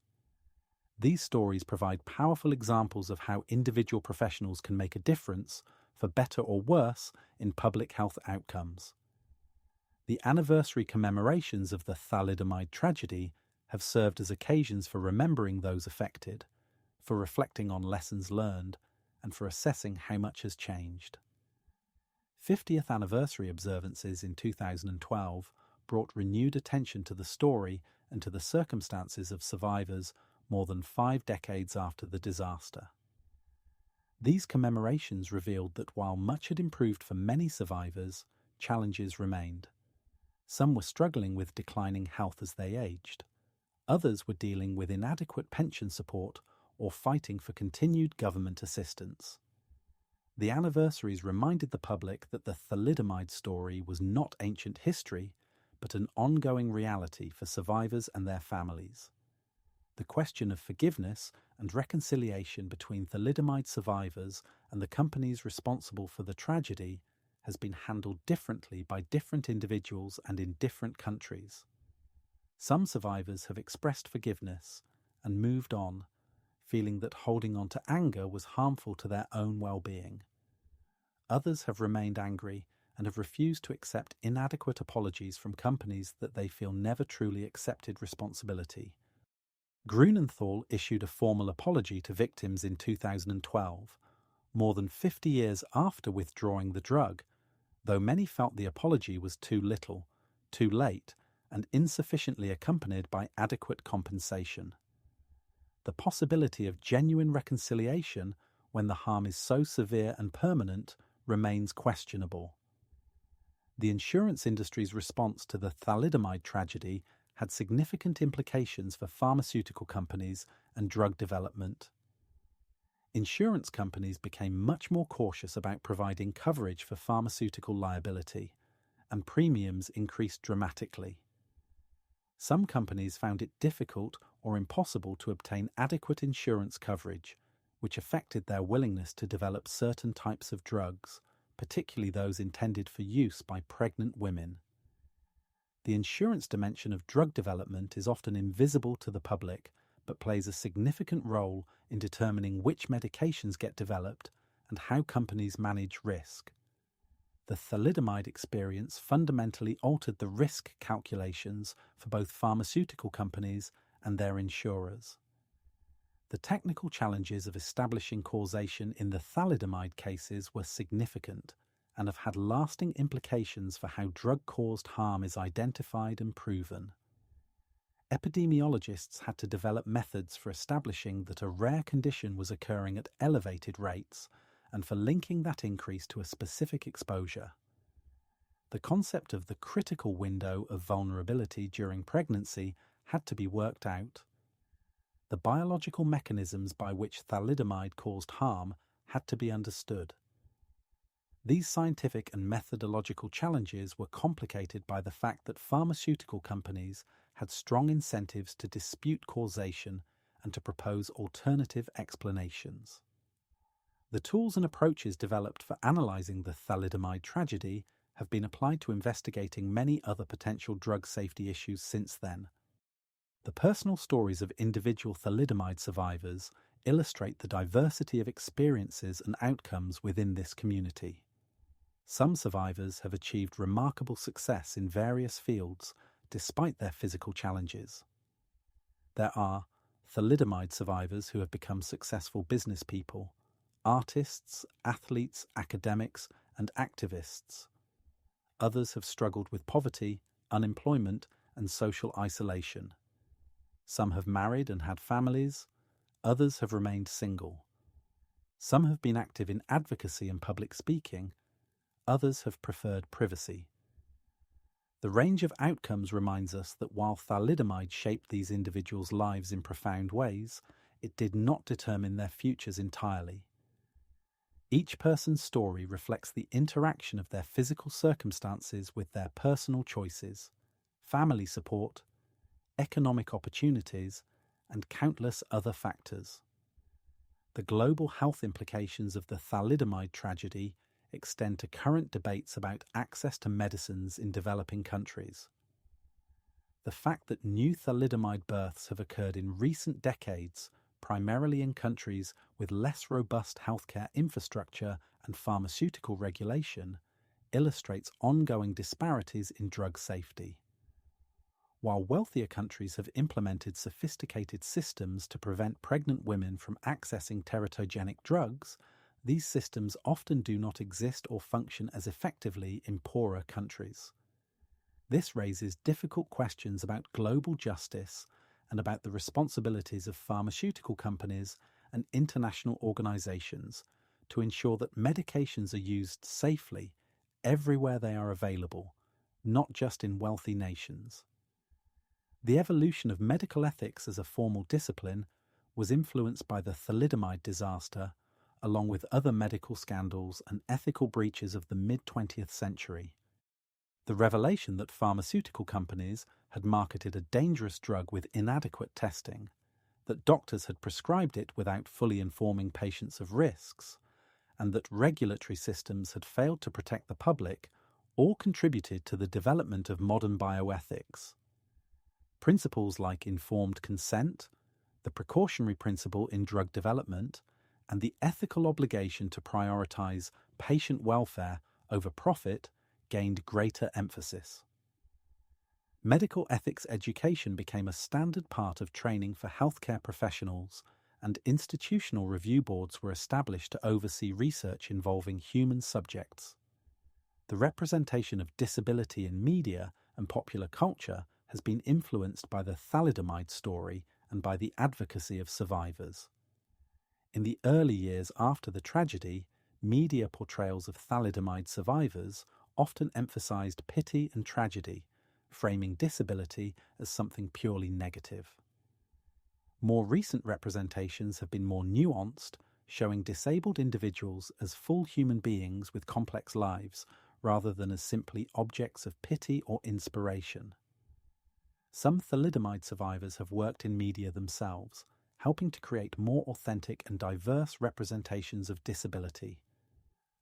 These stories provide powerful examples of how individual professionals can make a difference, for better or worse, in public health outcomes. The anniversary commemorations of the thalidomide tragedy have served as occasions for remembering those affected, for reflecting on lessons learned, and for assessing how much has changed. 50th anniversary observances in 2012 brought renewed attention to the story and to the circumstances of survivors more than 5 decades after the disaster. These commemorations revealed that while much had improved for many survivors, challenges remained. Some were struggling with declining health as they aged. Others were dealing with inadequate pension support or fighting for continued government assistance. The anniversaries reminded the public that the thalidomide story was not ancient history, but an ongoing reality for survivors and their families. The question of forgiveness and reconciliation between thalidomide survivors and the companies responsible for the tragedy has been handled differently by different individuals and in different countries. Some survivors have expressed forgiveness and moved on, feeling that holding on to anger was harmful to their own well-being. Others have remained angry and have refused to accept inadequate apologies from companies that they feel never truly accepted responsibility. Grunenthal issued a formal apology to victims in 2012, more than 50 years after withdrawing the drug, though many felt the apology was too little, too late, and insufficiently accompanied by adequate compensation. The possibility of genuine reconciliation when the harm is so severe and permanent remains questionable. The insurance industry's response to the thalidomide tragedy had significant implications for pharmaceutical companies and drug development. Insurance companies became much more cautious about providing coverage for pharmaceutical liability, and premiums increased dramatically. Some companies found it difficult or impossible to obtain adequate insurance coverage, which affected their willingness to develop certain types of drugs, particularly those intended for use by pregnant women. The insurance dimension of drug development is often invisible to the public, but plays a significant role in determining which medications get developed and how companies manage risk. The thalidomide experience fundamentally altered the risk calculations for both pharmaceutical companies and their insurers. The technical challenges of establishing causation in the thalidomide cases were significant and have had lasting implications for how drug-caused harm is identified and proven. Epidemiologists had to develop methods for establishing that a rare condition was occurring at elevated rates and for linking that increase to a specific exposure. The concept of the critical window of vulnerability during pregnancy had to be worked out. The biological mechanisms by which thalidomide caused harm had to be understood. These scientific and methodological challenges were complicated by the fact that pharmaceutical companies had strong incentives to dispute causation and to propose alternative explanations. The tools and approaches developed for analyzing the thalidomide tragedy have been applied to investigating many other potential drug safety issues since then. The personal stories of individual thalidomide survivors illustrate the diversity of experiences and outcomes within this community. Some survivors have achieved remarkable success in various fields despite their physical challenges. There are thalidomide survivors who have become successful business people, artists, athletes, academics, and activists. Others have struggled with poverty, unemployment, and social isolation. Some have married and had families, others have remained single. Some have been active in advocacy and public speaking, others have preferred privacy. The range of outcomes reminds us that while thalidomide shaped these individuals' lives in profound ways, it did not determine their futures entirely. Each person's story reflects the interaction of their physical circumstances with their personal choices, family support, economic opportunities, and countless other factors. The global health implications of the thalidomide tragedy extend to current debates about access to medicines in developing countries. The fact that new thalidomide births have occurred in recent decades, primarily in countries with less robust healthcare infrastructure and pharmaceutical regulation, illustrates ongoing disparities in drug safety. While wealthier countries have implemented sophisticated systems to prevent pregnant women from accessing teratogenic drugs, these systems often do not exist or function as effectively in poorer countries. This raises difficult questions about global justice and about the responsibilities of pharmaceutical companies and international organizations to ensure that medications are used safely everywhere they are available, not just in wealthy nations. The evolution of medical ethics as a formal discipline was influenced by the thalidomide disaster, along with other medical scandals and ethical breaches of the mid-20th century. The revelation that pharmaceutical companies had marketed a dangerous drug with inadequate testing, that doctors had prescribed it without fully informing patients of risks, and that regulatory systems had failed to protect the public, all contributed to the development of modern bioethics. Principles like informed consent, the precautionary principle in drug development, and the ethical obligation to prioritize patient welfare over profit gained greater emphasis. Medical ethics education became a standard part of training for healthcare professionals, and institutional review boards were established to oversee research involving human subjects. The representation of disability in media and popular culture has been influenced by the thalidomide story and by the advocacy of survivors. In the early years after the tragedy, media portrayals of thalidomide survivors often emphasized pity and tragedy, framing disability as something purely negative. More recent representations have been more nuanced, showing disabled individuals as full human beings with complex lives, rather than as simply objects of pity or inspiration. Some thalidomide survivors have worked in media themselves, helping to create more authentic and diverse representations of disability.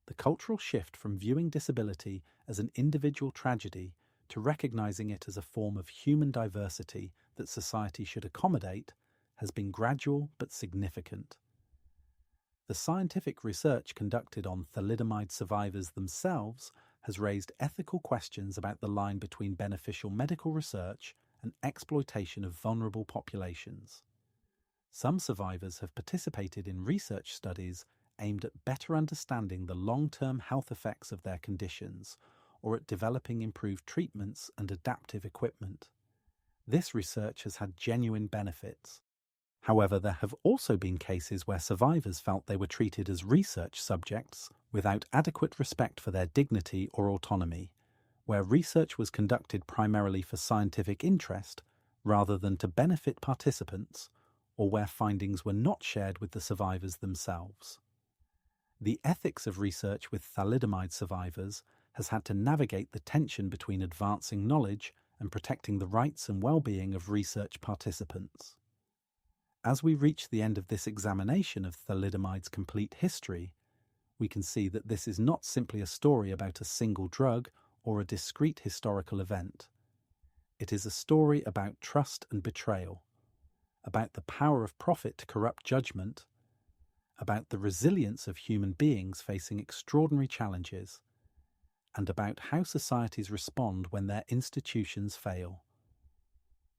The cultural shift from viewing disability as an individual tragedy to recognizing it as a form of human diversity that society should accommodate has been gradual but significant. The scientific research conducted on thalidomide survivors themselves has raised ethical questions about the line between beneficial medical research and exploitation of vulnerable populations. Some survivors have participated in research studies aimed at better understanding the long-term health effects of their conditions or at developing improved treatments and adaptive equipment. This research has had genuine benefits. However, there have also been cases where survivors felt they were treated as research subjects without adequate respect for their dignity or autonomy, where research was conducted primarily for scientific interest rather than to benefit participants, or where findings were not shared with the survivors themselves. The ethics of research with thalidomide survivors has had to navigate the tension between advancing knowledge and protecting the rights and well-being of research participants. As we reach the end of this examination of thalidomide's complete history, we can see that this is not simply a story about a single drug or a discrete historical event. It is a story about trust and betrayal, about the power of profit to corrupt judgment, about the resilience of human beings facing extraordinary challenges, and about how societies respond when their institutions fail.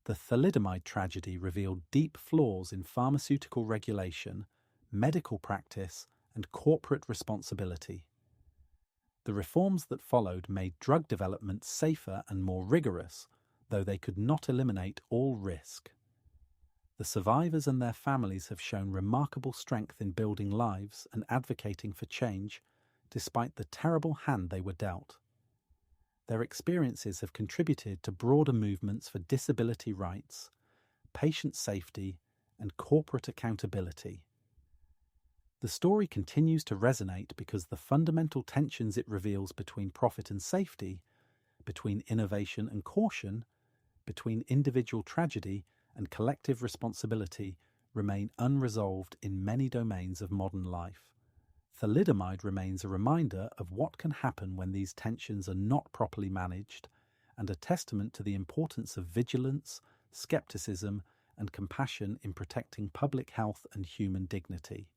The thalidomide tragedy revealed deep flaws in pharmaceutical regulation, medical practice, and corporate responsibility. The reforms that followed made drug development safer and more rigorous, though they could not eliminate all risk. The survivors and their families have shown remarkable strength in building lives and advocating for change, despite the terrible hand they were dealt. Their experiences have contributed to broader movements for disability rights, patient safety, and corporate accountability. The story continues to resonate because the fundamental tensions it reveals between profit and safety, between innovation and caution, between individual tragedy and collective responsibility remain unresolved in many domains of modern life. Thalidomide remains a reminder of what can happen when these tensions are not properly managed, and a testament to the importance of vigilance, skepticism, and compassion in protecting public health and human dignity.